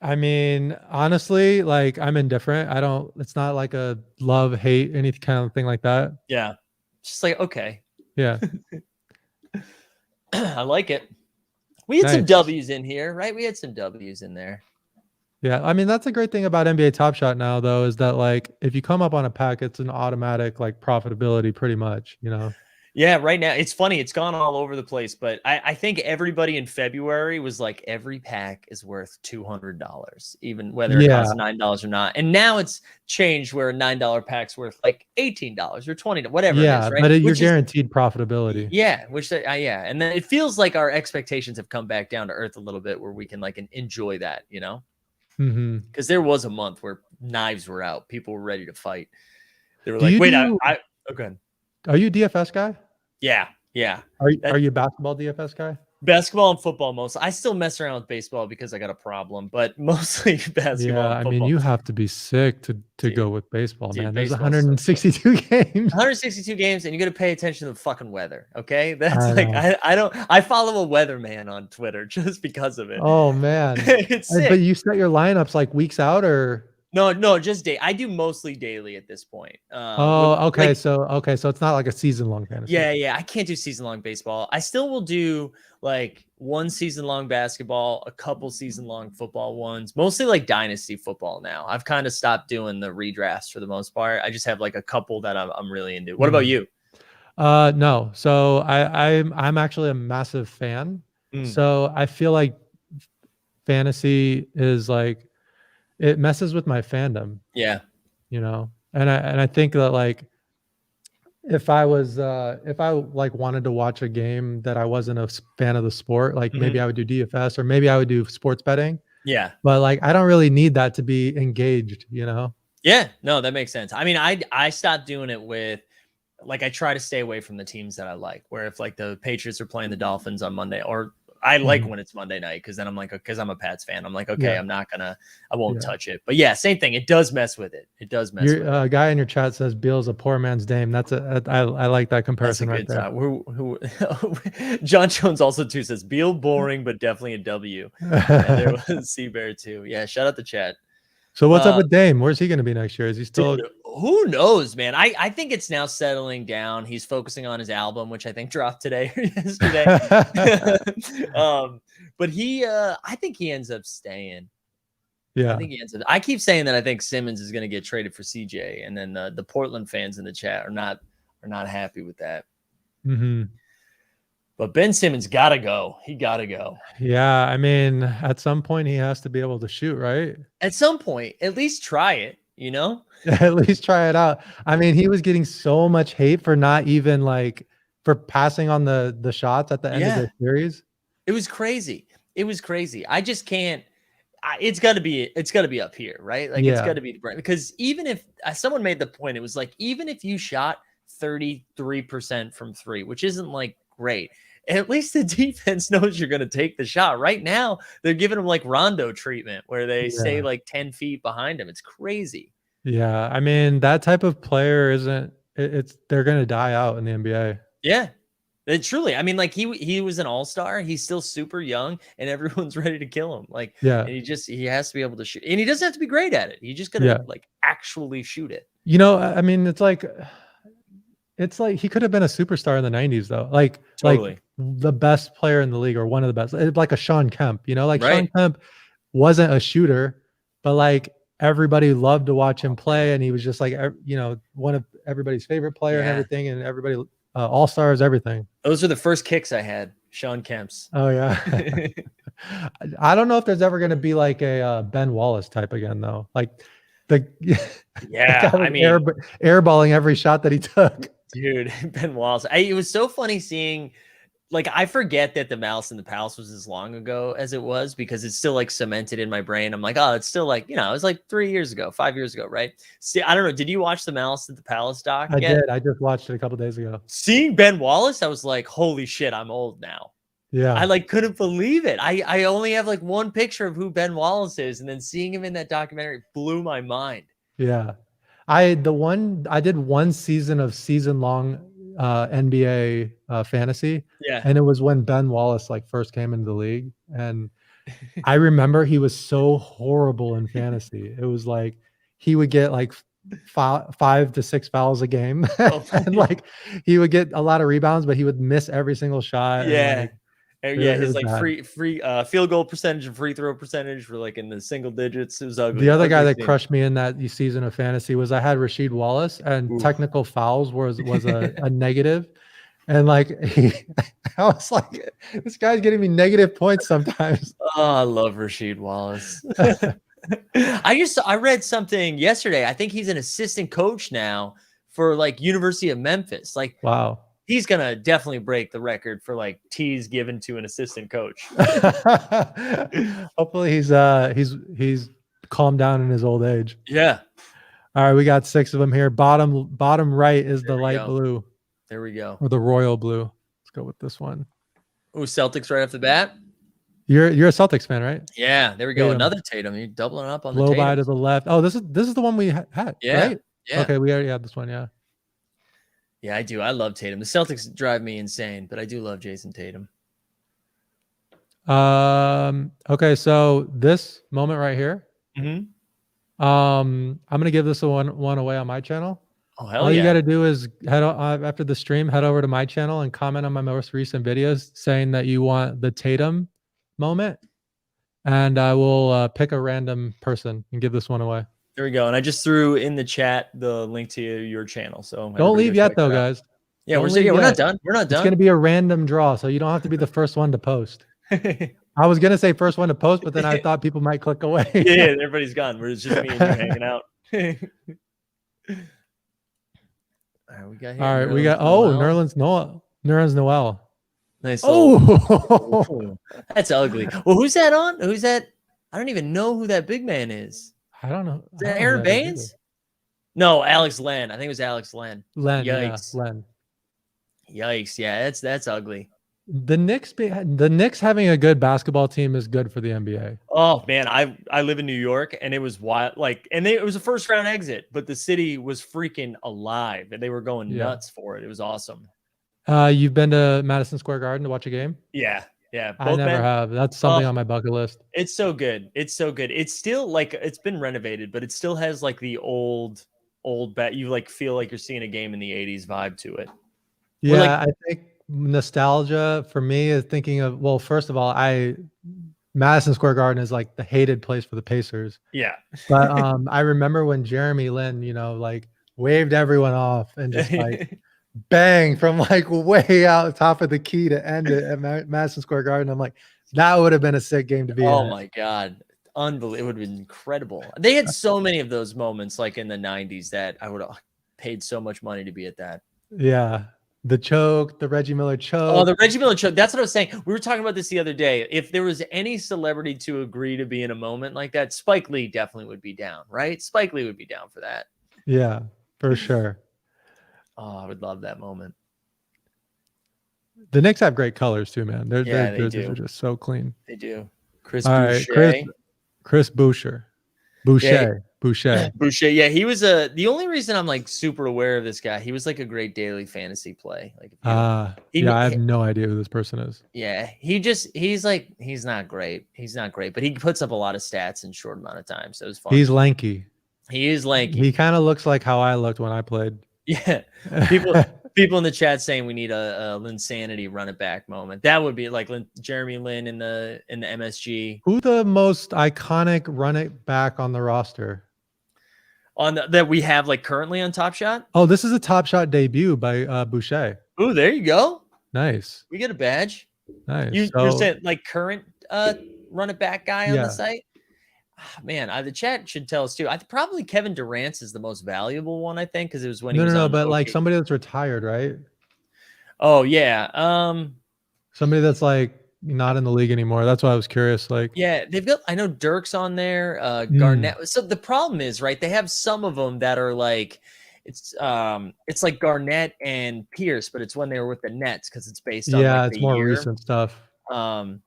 B: I mean, honestly, like I'm indifferent. It's not like a love, hate, any kind of thing like that.
A: Yeah. Just like, okay.
B: Yeah.
A: I like it. We had some W's in here, right? We had some W's in there.
B: Yeah. I mean, that's a great thing about NBA Top Shot now, though, is that like if you come up on a pack, it's an automatic like profitability pretty much, you know?
A: Yeah, right now it's funny. It's gone all over the place, but I think everybody in February was like, every pack is worth $200, even whether it costs $9 or not. And now it's changed where a $9 pack's worth like $18 or $20, whatever it is, right?
B: But you're guaranteed profitability.
A: Yeah, and then it feels like our expectations have come back down to earth a little bit, where we can like enjoy that, you know? Because there was a month where knives were out, people were ready to fight. They were like, "Wait, okay."
B: Are you a DFS guy?
A: Yeah.
B: Are you a basketball DFS guy?
A: Basketball and football mostly. I still mess around with baseball because I got a problem, but mostly basketball.
B: Yeah,
A: and
B: I mean, you have to be sick to go with baseball, man. There's 162 games.
A: 162 games, and you got to pay attention to the fucking weather. Okay, that's I follow a weatherman on Twitter just because of it.
B: Oh man, it's sick. But you set your lineups like weeks out, or?
A: No, just day. I do mostly daily at this point.
B: Okay. So it's not like a season-long fantasy.
A: Yeah. I can't do season-long baseball. I still will do like one season-long basketball, a couple season-long football ones, mostly like dynasty football now. I've kind of stopped doing the redrafts for the most part. I just have like a couple that I'm really into. What about you?
B: No. So I'm actually a massive fan. So I feel like fantasy is like, it messes with my fandom.
A: Yeah.
B: You know, and I think that like if I like wanted to watch a game that I wasn't a fan of the sport, like maybe I would do DFS, or maybe I would do sports betting.
A: Yeah.
B: But like I don't really need that to be engaged, you know?
A: Yeah, no, that makes sense. I mean, I stopped doing it with, like, I try to stay away from the teams that I like, where if like the Patriots are playing the Dolphins on Monday, or I like when it's Monday night, because then I'm like, because I'm a Pats fan, I'm like, okay, I won't touch it. But yeah, same thing. It does mess with it. It does mess with it.
B: A guy in your chat says Beal's a poor man's Dame. I like that comparison right there.
A: Who John Jones also too says Beal boring, but definitely a W. And there was C Bear too. Yeah, shout out the chat.
B: So what's up with Dame? Where's he going to be next year? Is he still?
A: Dude, who knows, man? I think it's now settling down. He's focusing on his album, which I think dropped today or yesterday. But I think he ends up staying.
B: Yeah,
A: I think he ends up. I keep saying that I think Simmons is going to get traded for CJ, and then the Portland fans in the chat are not happy with that. But Ben Simmons gotta go. He gotta go.
B: Yeah, I mean, at some point he has to be able to shoot, right?
A: At some point, at least try it, you know?
B: At least try it out. I mean, he was getting so much hate for not even like for passing on the shots at the end of the series.
A: It was crazy. I just can't. It's got to be up here, right? Like it's got to be because even if someone made the point, it was like even if you shot 33% from three, which isn't like great, at least the defense knows you're going to take the shot. Right now, they're giving him like Rondo treatment where they stay like 10 feet behind him. It's crazy.
B: Yeah. I mean, that type of player they're going to die out in the NBA.
A: Yeah. Truly. I mean, like he was an all-star. He's still super young and everyone's ready to kill him. Like, and he has to be able to shoot, and he doesn't have to be great at it. He just got to like actually shoot it.
B: You know, I mean, it's like he could have been a superstar in the 90s though. Like the best player in the league or one of the best, like a Sean Kemp, you know, like Sean Kemp wasn't a shooter, but like everybody loved to watch him play. And he was just like, you know, one of everybody's favorite player and everything, and everybody all-stars, everything.
A: Those are the first kicks I had. Sean Kemp's.
B: Oh yeah. I don't know if there's ever going to be like a Ben Wallace type again though. Like the the guy
A: Yeah, I
B: was
A: mean,
B: airballing every shot that he took.
A: dude, Ben Wallace. It was so funny seeing. Like, I forget that the Malice in the Palace was as long ago as it was because it's still like cemented in my brain. I'm like, oh, it's still like, it was like 3 years ago, 5 years ago, right? See, I don't know. Did you watch the Malice at the Palace doc
B: I
A: yet?
B: did. I just watched it a couple days ago.
A: Seeing Ben Wallace, I was like, holy shit, I'm old now.
B: Yeah.
A: I like couldn't believe it. I only have like one picture of who Ben Wallace is, and then seeing him in that documentary blew my mind.
B: Yeah. I did one season of season-long NBA fantasy.
A: Yeah.
B: And it was when Ben Wallace like first came into the league. And I remember he was so horrible in fantasy. It was like he would get like 5 to 6 fouls a game. And like he would get a lot of rebounds, but he would miss every single shot.
A: Yeah.
B: And,
A: Yeah, his like free field goal percentage and free throw percentage were like in the single digits. It was ugly.
B: The other guy that crushed me in that season of fantasy was I had Rasheed Wallace, and technical fouls was a negative. And like I was like, this guy's getting me negative points sometimes.
A: Oh, I love Rasheed Wallace. I read something yesterday. I think he's an assistant coach now for like University of Memphis. Like,
B: wow.
A: He's gonna definitely break the record for like teas given to an assistant coach.
B: Hopefully he's calmed down in his old age.
A: Yeah.
B: All right, we got 6 of them here. Bottom right is the light blue.
A: There we go.
B: Or the royal blue. Let's go with this one.
A: Oh, Celtics right off the bat.
B: You're a Celtics fan, right?
A: Yeah, there we go.
B: Tatum.
A: Another Tatum. You're doubling up on
B: the
A: Tatum.
B: Low by to the left. Oh, this is the one we had.
A: Yeah.
B: Right?
A: Yeah.
B: Okay, we already had this one. Yeah.
A: Yeah, I do. I love Tatum. The Celtics drive me insane, but I do love Jason Tatum.
B: Okay, so this moment right here. I'm gonna give this one away on my channel.
A: Oh, hell
B: All
A: yeah.
B: you got to do is after the stream, head over to my channel and comment on my most recent videos saying that you want the Tatum moment, and I will pick a random person and give this one away.
A: There we go. And I just threw in the chat the link to your channel. So
B: don't leave yet, though, guys.
A: Yeah, we're not done. We're not done.
B: It's going to be a random draw, so you don't have to be the first one to post. I was going to say first one to post, but then I thought people might click away.
A: Yeah, everybody's gone. It's just me and you hanging out. All right, we got here.
B: All right, we got Nerlens Noel.
A: Nice.
B: Oh,
A: that's ugly. Well, who's that on? Who's that? I don't even know who that big man is.
B: I don't know.
A: Is that Aaron Baines? No, Alex Len. I think it was Alex Len.
B: Yikes. Yeah, Len.
A: Yikes. Yeah, that's ugly.
B: The Knicks having a good basketball team is good for the NBA.
A: Oh man, I live in New York, and it was wild. Like, it was a first round exit, but the city was freaking alive, and they were going nuts for it. It was awesome.
B: You've been to Madison Square Garden to watch a game?
A: Yeah. Yeah.
B: I never have. That's something on my bucket list.
A: It's so good. It's so good. It's still like it's been renovated, but it still has like the old bet. You like feel like you're seeing a game in the 80s vibe to it.
B: Yeah, I think nostalgia for me is thinking of, well, first of all, Madison Square Garden is like the hated place for the Pacers.
A: Yeah.
B: But I remember when Jeremy Lin, like waved everyone off and just like bang from like way out top of the key to end it at Madison Square Garden. I'm like, that would have been a sick game to be in.
A: Oh my God. Unbelievable. It would have been incredible. They had so many of those moments like in the 90s that I would have paid so much money to be at that.
B: Yeah. The choke, the Reggie Miller choke.
A: Oh, the Reggie Miller choke. That's what I was saying. We were talking about this the other day. If there was any celebrity to agree to be in a moment like that, Spike Lee definitely would be down, right? Spike Lee would be down for that.
B: Yeah, for sure.
A: Oh, I would love that moment.
B: The Knicks have great colors too, man. They're
A: do.
B: just so clean.
A: They do. Chris Boucher.
B: Chris Boucher. Boucher.
A: Boucher. Yeah, he was the only reason I'm like super aware of this guy. He was like a great daily fantasy play. Like,
B: I have no idea who this person is.
A: Yeah, he's not great. He's not great, but he puts up a lot of stats in a short amount of time. So it was fun.
B: He's lanky.
A: He is lanky.
B: He kind of looks like how I looked when I played.
A: Yeah, people in the chat saying we need a Linsanity run it back moment. That would be like Jeremy Lin in the MSG.
B: Who the most iconic run it back on the roster?
A: That we have like currently on Top Shot?
B: Oh, this is a Top Shot debut by Boucher.
A: Oh, there you go.
B: Nice.
A: We get a badge.
B: Nice.
A: You're
B: So
A: saying like current run it back guy on the
B: yeah.
A: site? Man, the chat should tell us too. I probably Kevin Durant's is the most valuable one, I think, because it was when he
B: No, no,
A: was
B: no.
A: on
B: But like
A: OK.
B: somebody that's retired, right?
A: Oh yeah.
B: Somebody that's like not in the league anymore. That's why I was curious. Like,
A: Yeah, they've got, I know Dirk's on there,
B: mm,
A: Garnett. So the problem is, right, they have some of them that are like it's like Garnett and Pierce, but it's when they were with the Nets because it's based on like
B: yeah,
A: the
B: it's more
A: year.
B: recent stuff.
A: Um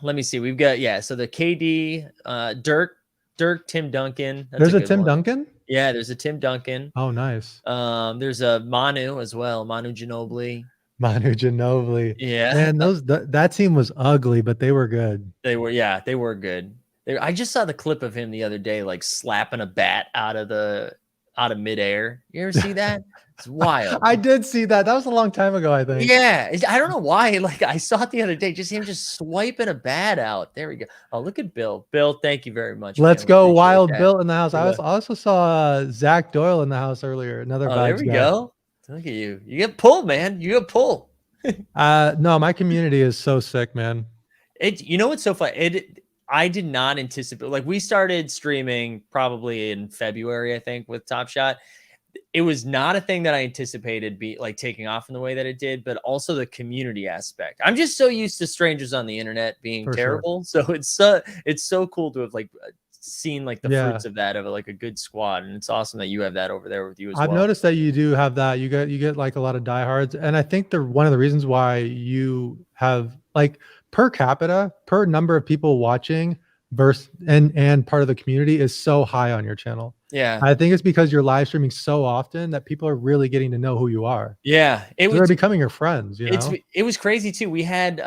A: let me see. We've got so the KD, Dirk, Tim Duncan. That's a
B: There's a
A: good
B: Tim
A: one.
B: Duncan.
A: Yeah, there's a Tim Duncan.
B: Oh, nice.
A: There's a Manu as well, Manu Ginobili.
B: Manu Ginobili.
A: Yeah.
B: Man, that team was ugly, but they were good.
A: They were good. I just saw the clip of him the other day, like slapping a bat out of midair. You ever see that? It's wild.
B: I did see that. That was a long time ago, I think.
A: Yeah, I don't know why. Like I saw it the other day, just him just swiping a bat out. There we go. Oh, look at Bill. Bill, thank you very much.
B: Let's
A: Man. We
B: go,
A: appreciate
B: Wild
A: that.
B: Bill in the house. I also saw Zach Doyle in the house earlier. Another
A: Oh, there
B: vibes
A: we
B: guy.
A: go. Look at you. You get pulled, man. You get pulled.
B: No, my community is so sick, man.
A: You know what's so funny? I did not anticipate, like we started streaming probably in February, I think, with Top Shot. It was not a thing that I anticipated be like taking off in the way that it did, but also the community aspect. I'm just so used to strangers on the internet being
B: For
A: terrible.
B: sure.
A: So it's so cool to have like seen like the
B: Yeah.
A: fruits of that, of like a good squad. And it's awesome that you have that over there with you as
B: I've
A: well.
B: noticed that you do have that. You get like a lot of diehards. And I think one of the reasons why you have like per capita, per number of people watching versus and part of the community is so high on your channel.
A: Yeah.
B: I think it's because you're live streaming so often that people are really getting to know who you are.
A: Yeah.
B: They're becoming your friends, you know?
A: It was crazy too. We had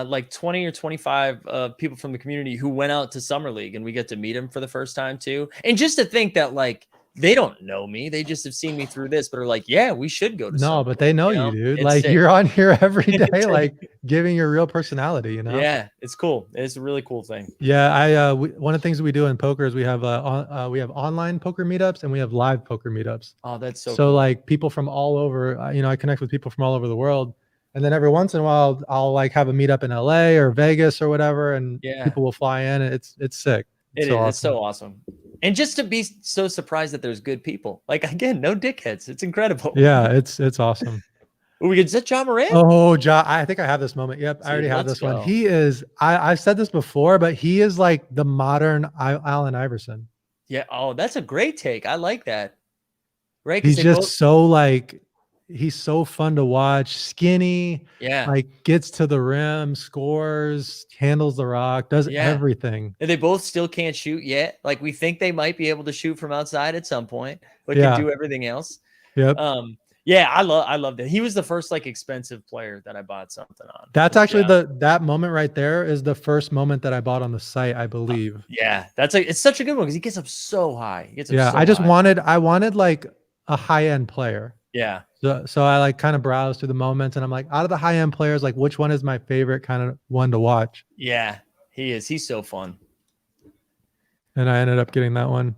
A: like 20 or 25 people from the community who went out to Summer League, and we get to meet them for the first time too. And just to think that like they don't know me, they just have seen me through this, but are like, yeah, we should go to Summer
B: but they know you, dude.
A: It's
B: like
A: sick.
B: You're on here every day, like giving your real personality, you know?
A: Yeah, it's cool. It's a really cool thing.
B: Yeah, one of the things that we do in poker is we have online poker meetups and we have live poker meetups.
A: Oh, that's so
B: cool.
A: cool.
B: Like people from all over, I connect with people from all over the world. And then every once in a while, I'll like have a meetup in LA or Vegas or whatever, and people will fly in, and it's sick.
A: It's so awesome. And just to be so surprised that there's good people. Like again, no dickheads. It's incredible.
B: Yeah, it's awesome.
A: We could set John Moran.
B: Oh, John, I think I have this moment. Yep, I already have this one. He is, I've said this before, but he is like the modern Allen Iverson.
A: Yeah. Oh, that's a great take. I like that. Right.
B: He's just so like, he's so fun to watch. Skinny.
A: Yeah.
B: Like gets to the rim, scores, handles the rock, does everything.
A: And they both still can't shoot yet. Like we think they might be able to shoot from outside at some point, but can do everything else.
B: Yep.
A: Yeah, I loved it. He was the first like expensive player that I bought something on.
B: That's actually that moment right there is the first moment that I bought on the site, I believe.
A: Yeah, it's such a good one because he gets up so high.
B: I wanted like a high-end player.
A: Yeah.
B: So I like kind of browsed through the moments, and I'm like, out of the high-end players, like which one is my favorite kind of one to watch?
A: Yeah, he is. He's so fun.
B: And I ended up getting that one.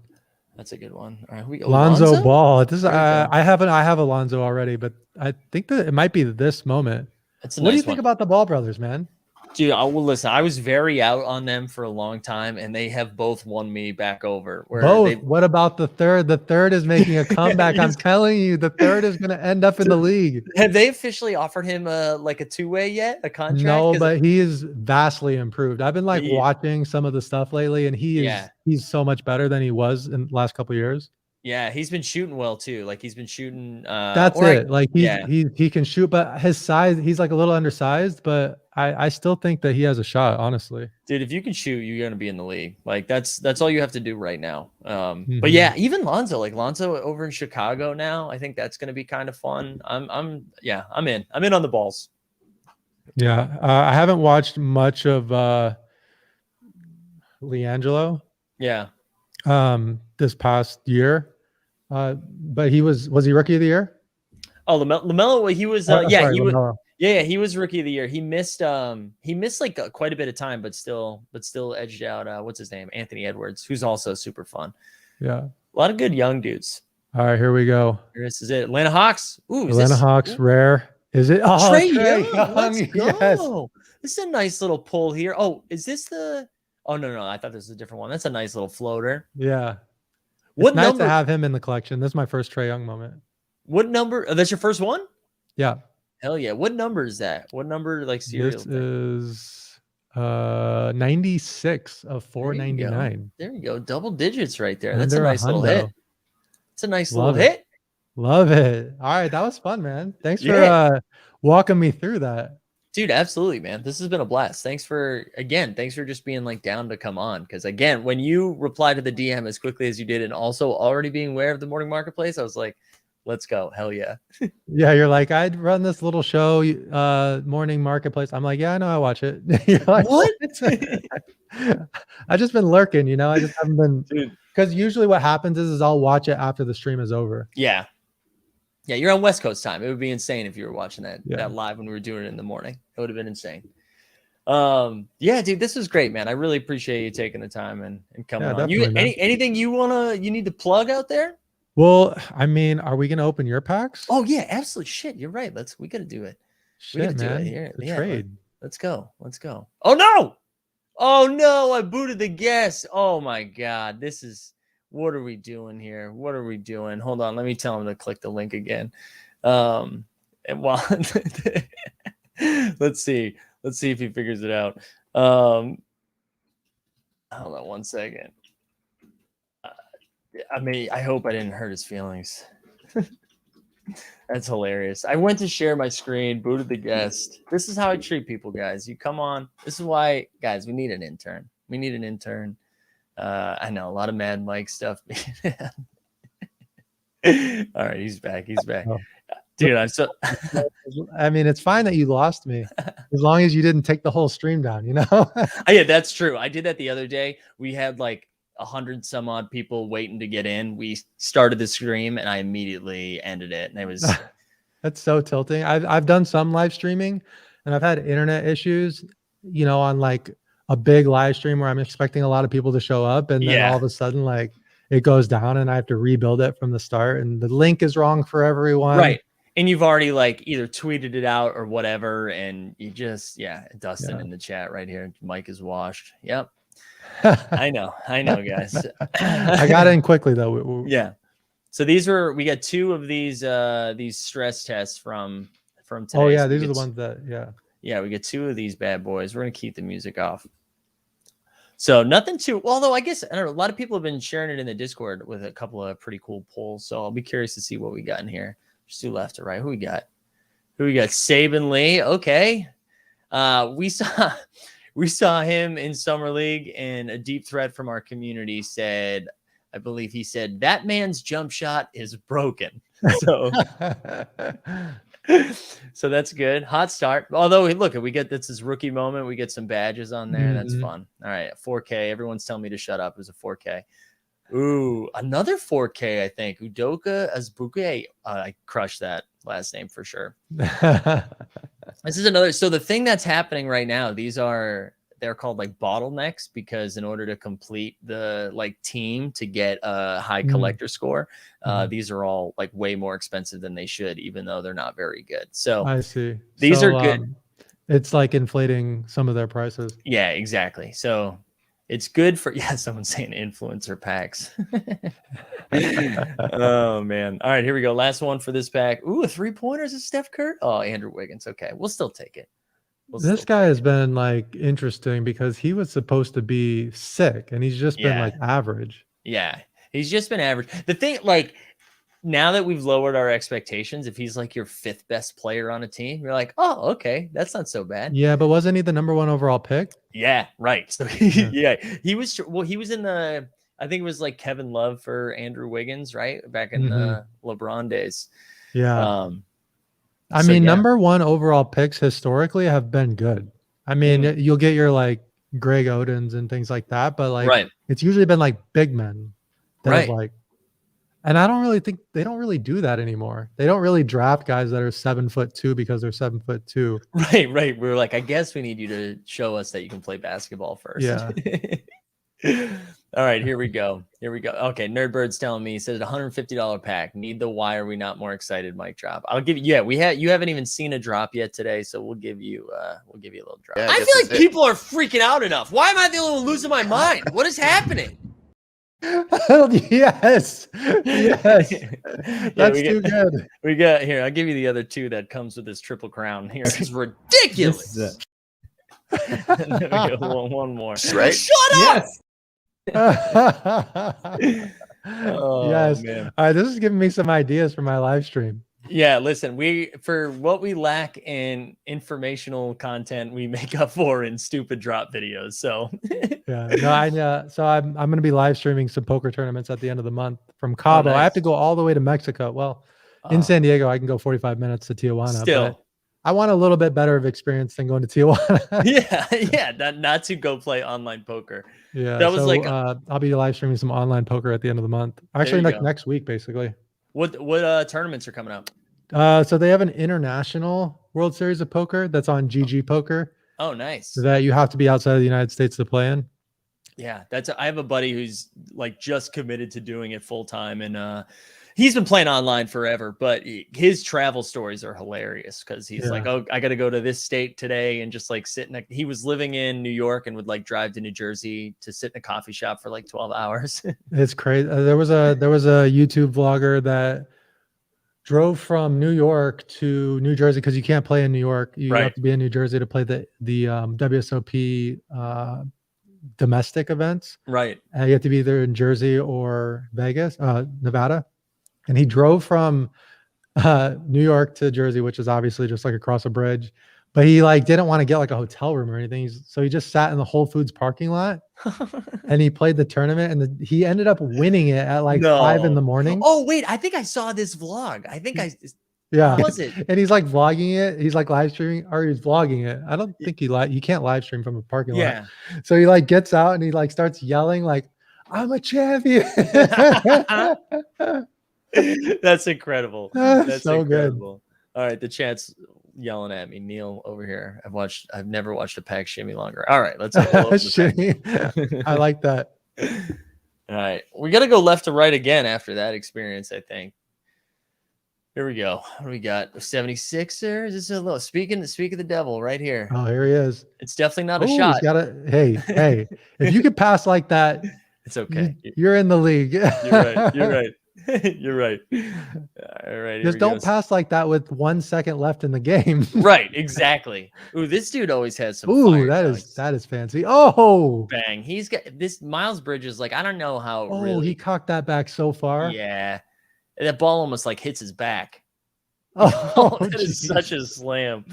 A: That's a good one. All right,
B: Lonzo Ball. This is I have Alonzo already, but I think that it might be this moment. What do you think about the Ball brothers, man?
A: Dude, listen, I was very out on them for a long time, and they have both won me back over.
B: What about the third? The third is making a comeback. I'm telling you, the third is going to end up in the league.
A: Have they officially offered him like a two-way yet? A contract?
B: No, but he is vastly improved. I've been like watching some of the stuff lately, and he's so much better than he was in the last couple of years.
A: Yeah, he's been shooting well too. Like he's been shooting.
B: That's it. Like he can shoot, but his size, he's like a little undersized, but I still think that he has a shot, honestly.
A: Dude, if you can shoot, you're gonna be in the league. Like that's all you have to do right now. But yeah, even Lonzo over in Chicago now, I think that's gonna be kind of fun. I'm in. I'm in on the Balls.
B: Yeah, I haven't watched much of LiAngelo.
A: Yeah.
B: This past year, but he was he rookie of the year?
A: Oh, LaMelo, he was. He was rookie of the year. He missed like quite a bit of time, but still edged out. What's his name? Anthony Edwards, who's also super fun.
B: Yeah,
A: a lot of good young dudes.
B: All right, here we go.
A: This is it. Atlanta Hawks. Ooh,
B: Hawks. Rare. Is it? Oh,
A: Trae Young. Let's go.
B: Yes.
A: This is a nice little pull here. Oh, is this the? Oh no, I thought this was a different one. That's a nice little floater.
B: Yeah.
A: What
B: It's nice
A: number?
B: to have him in the collection. This is my first Trae Young moment.
A: What number? Oh, that's your first one?
B: Yeah.
A: Hell yeah. What number is that? What number like serial?
B: This is 96 of
A: There you
B: 499.
A: There you go. Double digits right there. That's a
B: Under
A: nice little hit.
B: hundo.
A: It's a nice
B: Love
A: little
B: it.
A: hit.
B: Love it. All right. That was fun, man. Thanks
A: Yeah.
B: for walking me through that.
A: Dude, absolutely, man. This has been a blast. Thanks for just being like down to come on. Because again, when you reply to the DM as quickly as you did, and also already being aware of the morning marketplace, I was like, let's go. Hell yeah.
B: Yeah, you're like, I'd run this little show, morning marketplace. I'm like, yeah, I know, I watch it. You're like,
A: what?
B: I've just been lurking, you know. I just haven't been,
A: Dude.
B: Because usually what happens is I'll watch it after the stream is over.
A: Yeah. Yeah, you're on West Coast time. It would be insane if you were watching that live when we were doing it in the morning. It would have been insane. Yeah, dude, this was great, man. I really appreciate you taking the time and coming on. You anything you need to plug out there?
B: Well, I mean, are we gonna open your packs?
A: Oh yeah, absolutely. Shit, you're right. We gotta do it.
B: Shit, we gotta
A: do
B: it
A: here.
B: The trade.
A: Let's go. Oh no, I booted the guest. Oh my god, what are we doing here? What are we doing? Hold on, let me tell him to click the link again. And while let's see if he figures it out. Hold on one second. I mean, I hope I didn't hurt his feelings. That's hilarious. I went to share my screen, booted the guest. This is how I treat people, guys. You come on. This is why, guys, we need an intern. I know a lot of Mad Mike stuff. All right, he's back. Oh. Dude,
B: I mean, it's fine that you lost me as long as you didn't take the whole stream down, you know?
A: Yeah, that's true. I did that the other day. We had like 100 some odd people waiting to get in. We started the stream and I immediately ended it. And it was
B: that's so tilting. I've done some live streaming and I've had internet issues, you know, on like a big live stream where I'm expecting a lot of people to show up. And then all of a sudden, like it goes down and I have to rebuild it from the start and the link is wrong for everyone.
A: Right. And you've already like either tweeted it out or whatever. And you just, Dustin in the chat right here. Mike is washed. Yep. I know, guys.
B: I got in quickly though.
A: Yeah. So we got two of these stress tests from today.
B: Oh yeah, these are the ones that
A: Yeah, we get two of these bad boys. We're gonna keep the music off. So nothing too. Although I guess I don't know. A lot of people have been sharing it in the Discord with a couple of pretty cool polls. So I'll be curious to see what we got in here. Just do left to right. Who we got? Saban Lee. Okay. We saw him in Summer League, and a deep threat from our community said, I believe he said, that man's jump shot is broken. So, so that's good. Hot start. Although, look, this is rookie moment. We get some badges on there. That's fun. All right, 4K. Everyone's telling me to shut up. It was a 4K. Ooh, another 4K, I think. Udoka Azbuke. I crushed that last name for sure. This is another. So the thing that's happening right now, they're called like bottlenecks because in order to complete the like team to get a high collector score, these are all like way more expensive than they should, even though they're not very good. So
B: I see.
A: These are good.
B: It's like inflating some of their prices.
A: Yeah, exactly. So it's good for, someone's saying influencer packs. Oh, man. All right, here we go. Last one for this pack. Ooh, a 3-pointer is Steph Curry? Oh, Andrew Wiggins. Okay, we'll still take it.
B: This guy has been like interesting because he was supposed to be sick and he's just been like average.
A: Yeah, he's just been average. The thing, like, now that we've lowered our expectations, if he's like your 5th best player on a team, you're like, oh, okay, that's not so bad.
B: Yeah, but wasn't he the #1 overall pick?
A: Yeah, right. So he was. Well, he was in the. I think it was like Kevin Love for Andrew Wiggins, right, back in the LeBron days.
B: Yeah. I mean, #1 overall picks historically have been good. I mean, you'll get your like Greg Odens and things like that, but like it's usually been like big men that have like. And I don't really think they don't really do that anymore. They don't really draft guys that are 7'2" because they're 7'2".
A: Right. We're like, I guess we need you to show us that you can play basketball first.
B: Yeah.
A: All right, here we go. Here we go. Okay, Nerdbird's telling me, he says $150 pack. Need the why are we not more excited mic drop? I'll give you. Yeah, you haven't even seen a drop yet today, so we'll give you a little drop.
C: Yeah,
A: I
C: this
A: feel
C: is
A: like
C: it.
A: people are freaking out enough. Why am I the only one losing my mind? What is happening?
B: Yes. Yes.
A: Yeah,
B: That's too good.
A: We got here. I'll give you the other two that comes with this triple crown. Here, this is ridiculous.
B: This is
A: There we go. One more.
C: Right?
A: Shut up.
B: Yes.
A: Oh,
B: Yes.
A: man.
B: All right, this is giving me some ideas for my live stream.
A: Yeah, listen, for what we lack in informational content, we make up for in stupid drop videos. So
B: Yeah, no, I know. So I'm going to be live streaming some poker tournaments at the end of the month from Cabo. I
A: nice.
B: have to go all the way to Mexico. Well, in San Diego, I can go 45 minutes to Tijuana.
A: Still.
B: But I want a little bit better of experience than going to Tijuana.
A: yeah, not to go play online poker.
B: Yeah,
A: that was
B: so,
A: like
B: I'll be live streaming some online poker at the end of the month. Actually, like next week, basically.
A: What tournaments are coming up?
B: So they have an international World Series of Poker that's on GG Poker.
A: Oh, nice.
B: That you have to be outside of the United States to play in.
A: Yeah, I have a buddy who's like just committed to doing it full time, and he's been playing online forever. But his travel stories are hilarious because he's like, "Oh, I got to go to this state today," and just like he was living in New York and would like drive to New Jersey to sit in a coffee shop for like 12 hours.
B: It's crazy. There was a YouTube vlogger that drove from New York to New Jersey because you can't play in New York. You have to be in New Jersey to play the WSOP domestic events.
A: Right.
B: And you have to be either in Jersey or Vegas, Nevada. And he drove from New York to Jersey, which is obviously just like across a bridge. But he like didn't want to get like a hotel room or anything. So he just sat in the Whole Foods parking lot and he played the tournament, and he ended up winning it at like 5 in the morning.
A: Oh, wait, I think I saw this vlog. I think
B: yeah.
A: What was it?
B: And he's like vlogging it. He's like live streaming, or he's vlogging it. I don't think you can't live stream from a parking lot. So he like gets out and he like starts yelling like, "I'm a champion."
A: That's incredible. That's
B: so
A: incredible. Good. All right, the chat's yelling at me. Neil over here. I've never watched a pack shimmy longer. All right, let's go.
B: I like that.
A: All right, we got to go left to right again after that experience, I think. Here we go. What do we got? 76er? Is this a little speak of the devil right here?
B: Oh, here he is.
A: It's definitely not a shot.
B: Hey, if you could pass like that,
A: it's okay.
B: You're in the league.
A: You're right. You're right. You're right. All right.
B: Just don't pass like that with 1 second left in the game.
A: Right. Exactly. Ooh, this dude always has some.
B: Ooh, that is fancy. Oh,
A: bang! He's got this. Miles Bridges, like I don't know how.
B: Oh,
A: really...
B: he cocked that back so far.
A: Yeah, that ball almost like hits his back.
B: Oh,
A: that is such a slam.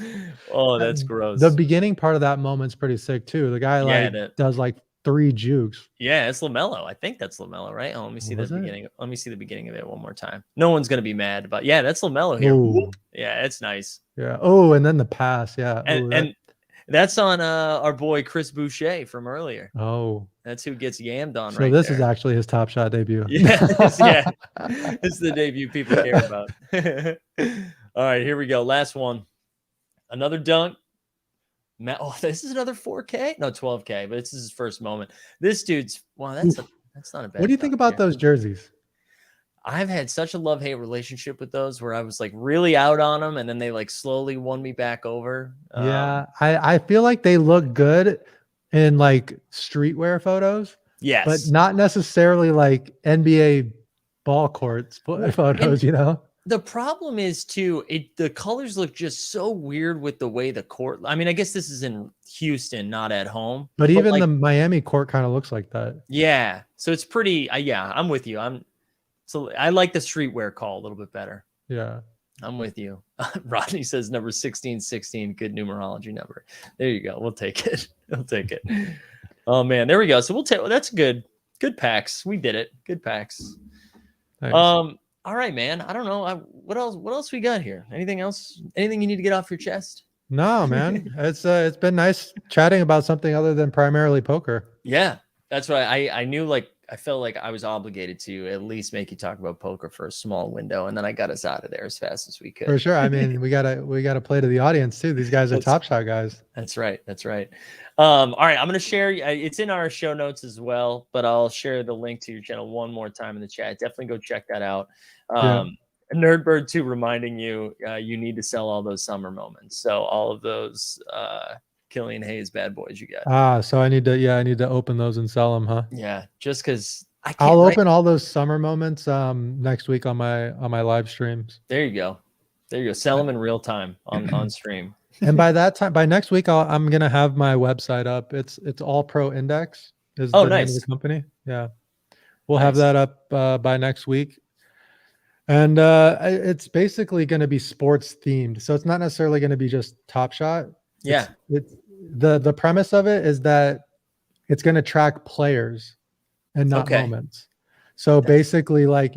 A: Oh, that's gross.
B: The beginning part of that moment's pretty sick too. The guy does like 3 jukes.
A: Yeah, it's LaMelo. I think that's LaMelo, right? Oh, let me see the beginning. Let me see the beginning of it one more time. No one's gonna be mad, but yeah, that's LaMelo here.
B: Ooh.
A: Yeah, it's nice.
B: Yeah. Oh, and then the pass. Yeah.
A: And that's on our boy Chris Boucher from earlier.
B: Oh,
A: that's who gets yammed on.
B: So this is actually his Top Shot debut.
A: Yeah, this is the debut people care about. All right, here we go. Last one. Another dunk. Oh, this is another 4K? No, 12K, but this is his first moment. This dude's that's not a bad.
B: What do you think about those jerseys?
A: I've had such a love-hate relationship with those where I was like really out on them, and then they like slowly won me back over.
B: Yeah, I feel like they look good in like streetwear photos.
A: Yes.
B: But not necessarily like NBA ball courts photos, you know?
A: The problem is too, the colors look just so weird with the way the court. I mean, I guess this is in Houston, not at home.
B: But even like, the Miami court kind of looks like that.
A: Yeah. So it's pretty. Yeah, I'm with you. So I like the streetwear call a little bit better.
B: Yeah.
A: I'm with you. Rodney says number 1616, good numerology number. There you go. We'll take it. We'll take it. Oh man, there we go. So we'll take. That's good. Good packs. We did it. Good packs. Thanks. All right, man. I don't know. What else we got here? Anything else? Anything you need to get off your chest?
B: No, man. It's been nice chatting about something other than primarily poker.
A: Yeah, that's what I knew. Like I felt like I was obligated to at least make you talk about poker for a small window, and then I got us out of there as fast as we could.
B: For sure. I mean, we gotta play to the audience too. These guys are Top Shot guys.
A: That's right. That's right. All right, I'm gonna share. It's in our show notes as well, but I'll share the link to your channel one more time in the chat. Definitely go check that out. Nerdbird too, reminding you, you need to sell all those summer moments. So all of those Killian Hayes bad boys you got.
B: So I need to open those and sell them, huh?
A: Yeah, just because
B: I'll open all those summer moments next week on my live streams.
A: There you go. There you go. Sell them in real time on stream.
B: And by that time, by next week, I'm gonna have my website up. It's All Pro Index is the name of the company. Yeah, we'll have that up by next week. And it's basically going to be sports themed. So it's not necessarily going to be just Top Shot.
A: Yeah.
B: It's the premise of it is that it's going to track players and not moments. So basically like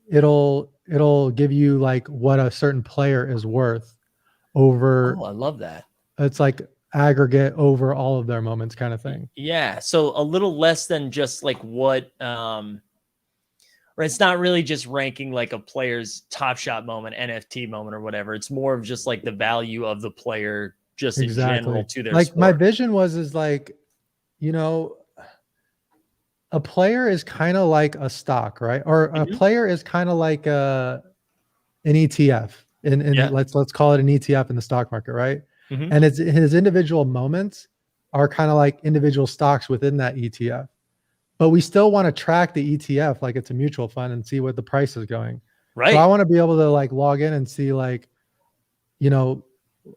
B: it'll give you like what a certain player is worth over.
A: Oh, I love that.
B: It's like aggregate over all of their moments kind of thing.
A: Yeah. So a little less than just like what it's not really just ranking like a player's Top Shot moment, NFT moment or whatever. It's more of just like the value of the player just in general to their
B: like
A: sport.
B: My vision is like, you know, a player is kind of like a stock, right? Or a player is kind of like an ETF let's call it an ETF in the stock market, right? And his individual moments are kind of like individual stocks within that ETF. But we still want to track the ETF like it's a mutual fund and see what the price is going.
A: Right.
B: So I want to be able to like log in and see like, you know,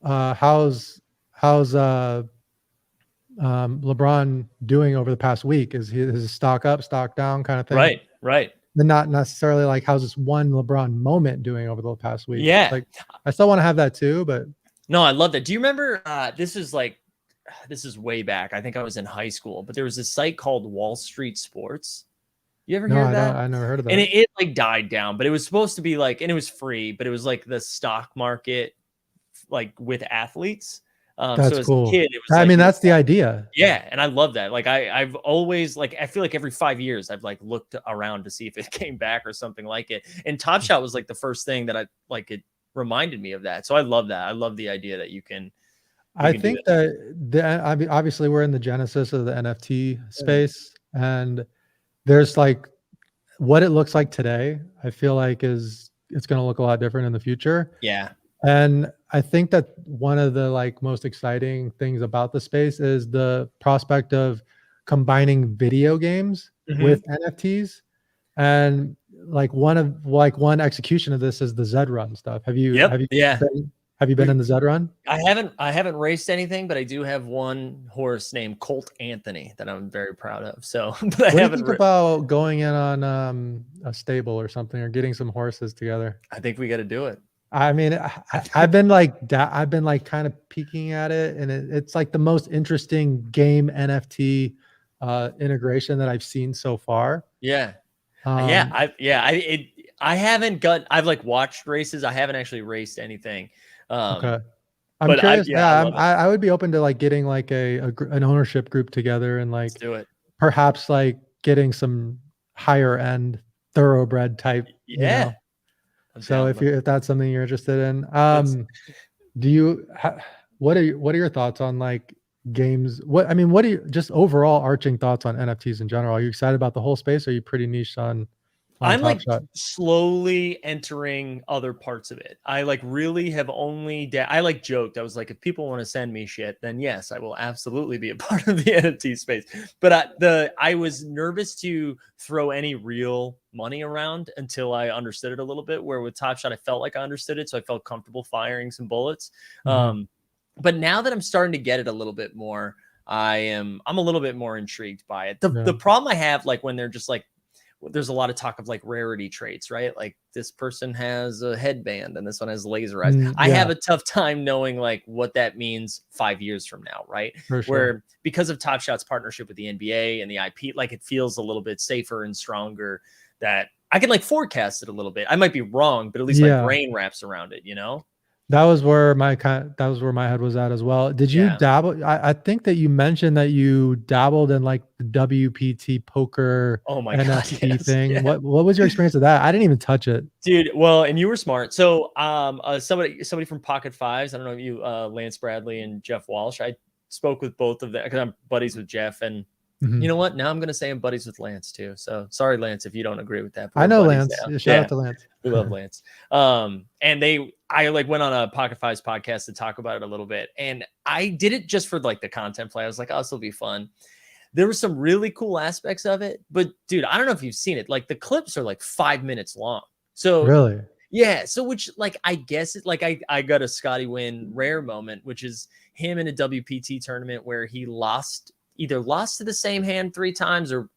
B: how's LeBron doing over the past week? Is his stock up, stock down kind of thing?
A: Right. Right.
B: And not necessarily like how's this one LeBron moment doing over the past week?
A: Yeah.
B: Like I still want to have that too, but
A: no, I love that. Do you remember this is way back. I think I was in high school, but there was this site called Wall Street Sports. You ever hear of that?
B: I never heard of that.
A: And it like died down, but it was supposed to be like, and it was free, but it was like the stock market, like with athletes.
B: That's
A: so as
B: cool.
A: a kid, it was
B: I mean, that's the idea.
A: Yeah. And I love that. Like I've always like, I feel like every 5 years I've like looked around to see if it came back or something like it. And Top Shot was like the first thing that it reminded me of that. So I love that. I love the idea that you can.
B: I think that obviously we're in the genesis of the NFT space, and there's like what it looks like today. I feel like it's going to look a lot different in the future.
A: Yeah.
B: And I think that one of the like most exciting things about the space is the prospect of combining video games with NFTs. And like one execution of this is the Zed Run stuff. Have you been in the Zed Run? I
A: haven't raced anything, but I do have one horse named Colt Anthony that I'm very proud of. So, but
B: what do you think about going in on a stable or something, or getting some horses together?
A: I think we got to do it.
B: I mean, I've been like kind of peeking at it, and it's like the most interesting game NFT integration that I've seen so far.
A: Yeah. I've like watched races. I haven't actually raced anything.
B: Okay. I'm curious. I would be open to like getting like an ownership group together and like
A: do it.
B: Perhaps like getting some higher end thoroughbred type.
A: Yeah.
B: You know? So if that's something you're interested in, what are your thoughts on like games? What are your just overall arching thoughts on NFTs in general? Are you excited about the whole space? Or are you pretty niche on
A: I'm like slowly entering other parts of it. I like really have only I like joked. I was like, if people want to send me shit, then yes, I will absolutely be a part of the NFT space. But I was nervous to throw any real money around until I understood it a little bit. Where with Top Shot, I felt like I understood it, so I felt comfortable firing some bullets. But now that I'm starting to get it a little bit more, I'm a little bit more intrigued by it. The problem I have, like when they're just like, there's a lot of talk of like rarity traits, right? Like this person has a headband and this one has laser eyes. I have a tough time knowing like what that means 5 years from now, right? Where because of Top Shot's partnership with the NBA and the IP, like it feels a little bit safer and stronger that I can like forecast it a little bit. I might be wrong, but at least my brain wraps around it, you know?
B: That was where my head was at as well. Did you
A: Yeah.
B: dabble? I think that you mentioned that you dabbled in like the WPT poker
A: Oh my God.
B: NFT
A: Yes.
B: thing.
A: Yeah.
B: What was your experience of that? I didn't even touch it.
A: Dude, well, and you were smart. So, somebody from Pocket Fives, I don't know if you, Lance Bradley and Jeff Walsh. I spoke with both of them because I'm buddies with Jeff, and you
B: Mhm.
A: know what? Now I'm gonna say I'm buddies with Lance too. So sorry, Lance, if you don't agree with that, but
B: I
A: we're
B: know
A: buddies
B: Lance.
A: now.
B: Yeah, shout out
A: Yeah,
B: to Lance.
A: we love Lance. And I like went on a Pocket Fives podcast to talk about it a little bit, and I did it just for like the content play. I was like, oh, this will be fun. There were some really cool aspects of it, but dude, I don't know if you've seen it. Like the clips are like 5 minutes long. So
B: Really?
A: yeah, so which like I guess it like I got a Scotty Win rare moment, which is him in a WPT tournament where he either lost to the same hand 3 times or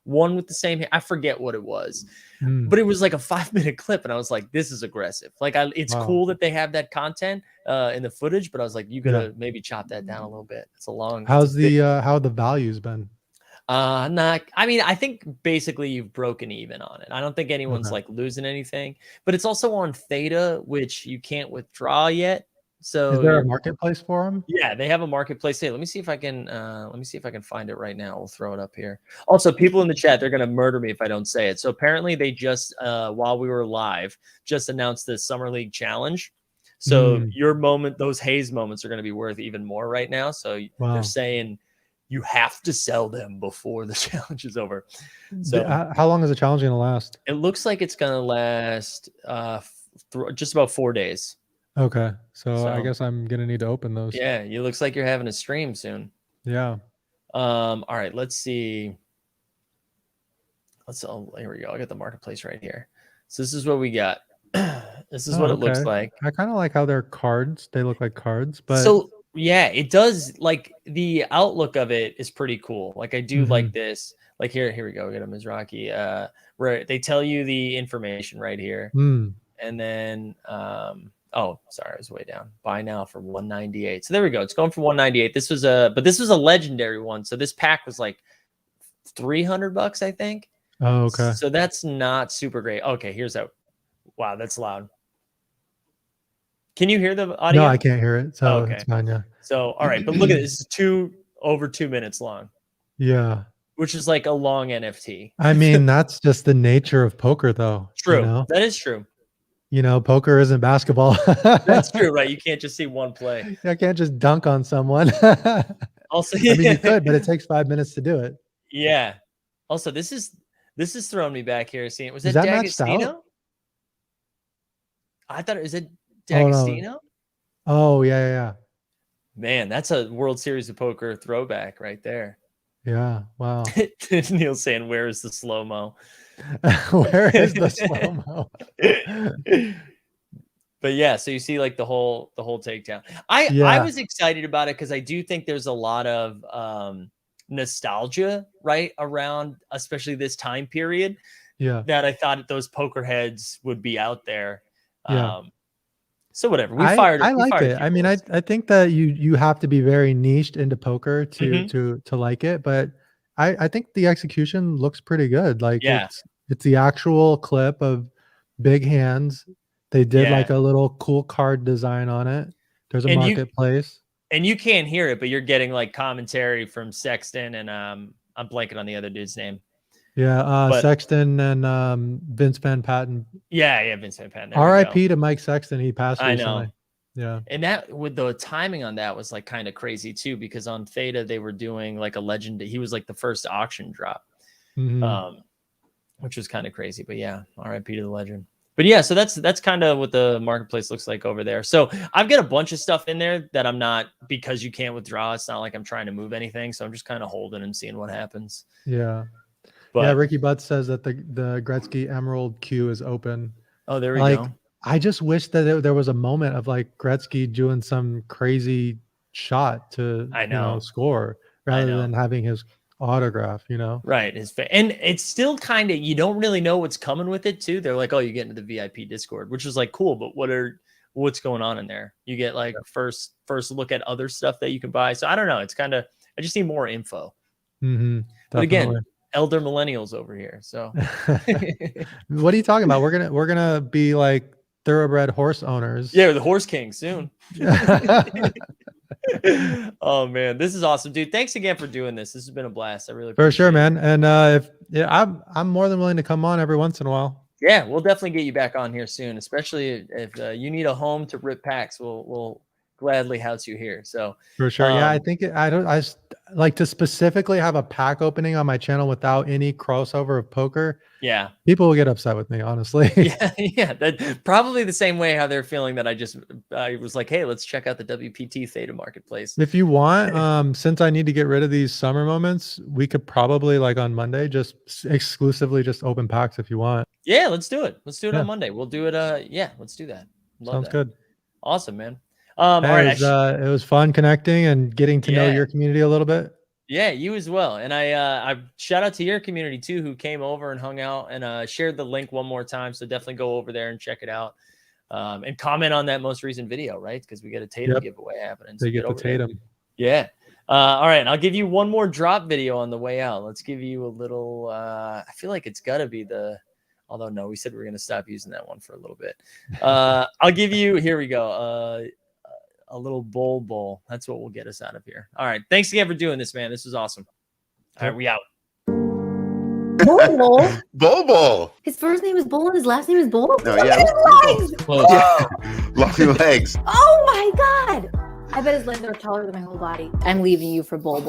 A: won with the same hand. I forget what it was,
B: Mm,
A: but it was like a 5 minute clip, and I was like, this is aggressive. Like it's
B: wow.
A: cool that they have that content in the footage, but I was like, you
B: Yeah.
A: gotta maybe chop that down a little bit. It's a
B: How's
A: big.
B: the how the values been?
A: Not. I mean, I think basically you've broken even on it. I don't think anyone's
B: Okay.
A: like losing anything, but it's also on Theta, which you can't withdraw yet.
B: Is
A: So
B: there a
A: you're
B: marketplace for them?
A: yeah, they have a marketplace. Hey, let me see if I can find it right now. We'll throw it up here. Also, people in the chat, they're gonna murder me if I don't say it. So apparently they just while we were live, just announced the Summer League Challenge. So
B: Mm,
A: your moment, those haze moments are gonna be worth even more right now. So they're
B: wow.
A: saying you have to sell them before the challenge is over. So
B: How long is the challenge gonna last?
A: it looks like it's gonna last just about 4 days.
B: Okay, so I
A: So
B: guess I'm gonna need to open those.
A: yeah, it looks like you're having a stream soon.
B: Yeah.
A: All right, let's see. Here we go. I got the marketplace right here. So this is what we got. This is
B: Oh,
A: what it looks
B: okay.
A: like.
B: I kind of like how they're cards. They look like cards, but
A: So yeah, it does. Like the outlook of it is pretty cool. Like I do like
B: mhm.
A: this. Like here we go. We got a Mizraki. Where they tell you the information right here,
B: Mm.
A: and then oh, sorry, I was way down. Buy now for 198. So there we go. It's going for 198. This was a legendary one. So this pack was like $300, I think.
B: Oh, okay.
A: So that's not super great. Okay, here's that. Wow, that's loud. Can you hear the
B: No,
A: audio?
B: I can't hear it,
A: Oh,
B: so it's
A: okay.
B: fine. Yeah.
A: So all right, but look at this. It's over 2 minutes long,
B: Yeah.
A: which is like a long NFT.
B: I mean, that's just the nature of poker, though.
A: True. That is true.
B: Poker isn't basketball.
A: That's true, right? You can't just see one play.
B: I can't just dunk on someone.
A: Also,
B: I mean, you could, but it takes 5 minutes to do it.
A: yeah. Also, this is throwing me back here. Seeing was
B: Is
A: that
B: that matched out?
A: D'Agostino? I thought is it
B: Oh no.
A: D'Agostino?
B: Oh yeah.
A: Man, that's a World Series of Poker throwback right there.
B: Yeah. Wow.
A: Neil saying, "Where is the slow mo?"
B: Where is the slow mo?
A: But yeah, so you see like the whole takedown. I
B: Yeah.
A: was excited about it because I do think there's a lot of nostalgia right around, especially this time period,
B: Yeah.
A: that I thought those poker heads would be out there.
B: Yeah.
A: So whatever,
B: I
A: we
B: like
A: fired a
B: it.
A: few
B: I mean, I
A: bullets.
B: I think that you have to be very niched into poker to
A: Mhm.
B: to like it, but I think the execution looks pretty good. Like
A: Yeah,
B: it's the actual clip of big hands. They did like
A: yeah,
B: a little cool card design on it. There's a
A: and
B: marketplace.
A: you can't hear it, but you're getting like commentary from Sexton and I'm blanking on the other dude's name,
B: Yeah,
A: but
B: Sexton and Vince Van Patten.
A: yeah, Vincent Penn. There we go.
B: R.I.P. to Mike Sexton. He passed
A: I
B: recently.
A: know.
B: Yeah.
A: And that with the timing on that was like kind of crazy too, because on Theta they were doing like a legend. He was like the first auction drop,
B: Mhm.
A: um, which was kind of crazy. But yeah, RIP to the legend. But yeah, so that's kind of what the marketplace looks like over there. So I've got a bunch of stuff in there that I'm not, because you can't withdraw. It's not like I'm trying to move anything. So I'm just kind of holding and seeing what happens.
B: Yeah. Yeah,
A: But
B: Ricky Butts says that the Gretzky Emerald queue is open.
A: oh, there we
B: Like,
A: go.
B: I just wish that there was a moment of like Gretzky doing some crazy shot to,
A: I know.
B: score
A: I
B: rather
A: know.
B: than having his autograph.
A: Right. And it's still kind of, you don't really know what's coming with it too. They're like, oh, you get into the VIP Discord, which is like cool, but what's going on in there? You get like first look at other stuff that you can buy. So I don't know. It's kind of, I just need more info.
B: Mm-hmm,
A: But
B: definitely.
A: again, elder millennials over here. So
B: What are you talking about? We're gonna be like thoroughbred horse owners.
A: Yeah, the Horse King soon. Oh man, this is awesome, dude. Thanks again for doing this. This has been a blast. I really
B: For
A: appreciate
B: sure,
A: it.
B: man. And I'm more than willing to come on every once in a while.
A: Yeah, we'll definitely get you back on here soon, especially if you need a home to rip packs. We'll gladly house you here. So
B: For sure. Yeah, I think I like to specifically have a pack opening on my channel without any crossover of poker.
A: Yeah,
B: people will get upset with me, honestly.
A: yeah, that probably the same way how they're feeling that I was like, hey, let's check out the WPT Theta Marketplace.
B: If you want, since I need to get rid of these summer moments, we could probably like on Monday just exclusively just open packs if you want.
A: Yeah, let's do it. Let's do it on Monday. We'll do it. Yeah, let's do that.
B: Sounds good.
A: Awesome, man.
B: Hey, all right, it was fun connecting and getting to know your community a little bit.
A: Yeah, you as well. And I shout out to your community too, who came over and hung out and shared the link one more time. So definitely go over there and check it out. And comment on that most recent video, right? Because we got a Tatum giveaway happening. So
B: they get the Tatum.
A: Yeah. All right. I'll give you one more drop video on the way out. Let's give you a little, I feel like it's gotta be although no, we said we were going to stop using that one for a little bit. I'll give you, here we go. A little bowl. That's what will get us out of here. All right. Thanks again for doing this, man. This was awesome. All right. We out.
C: Bobo.
D: His first name is Bull and his last name is Bull?
C: No, yeah.
D: Legs.
C: Long legs.
D: Oh my God. I bet his legs are taller than my whole body. I'm leaving you for Bull.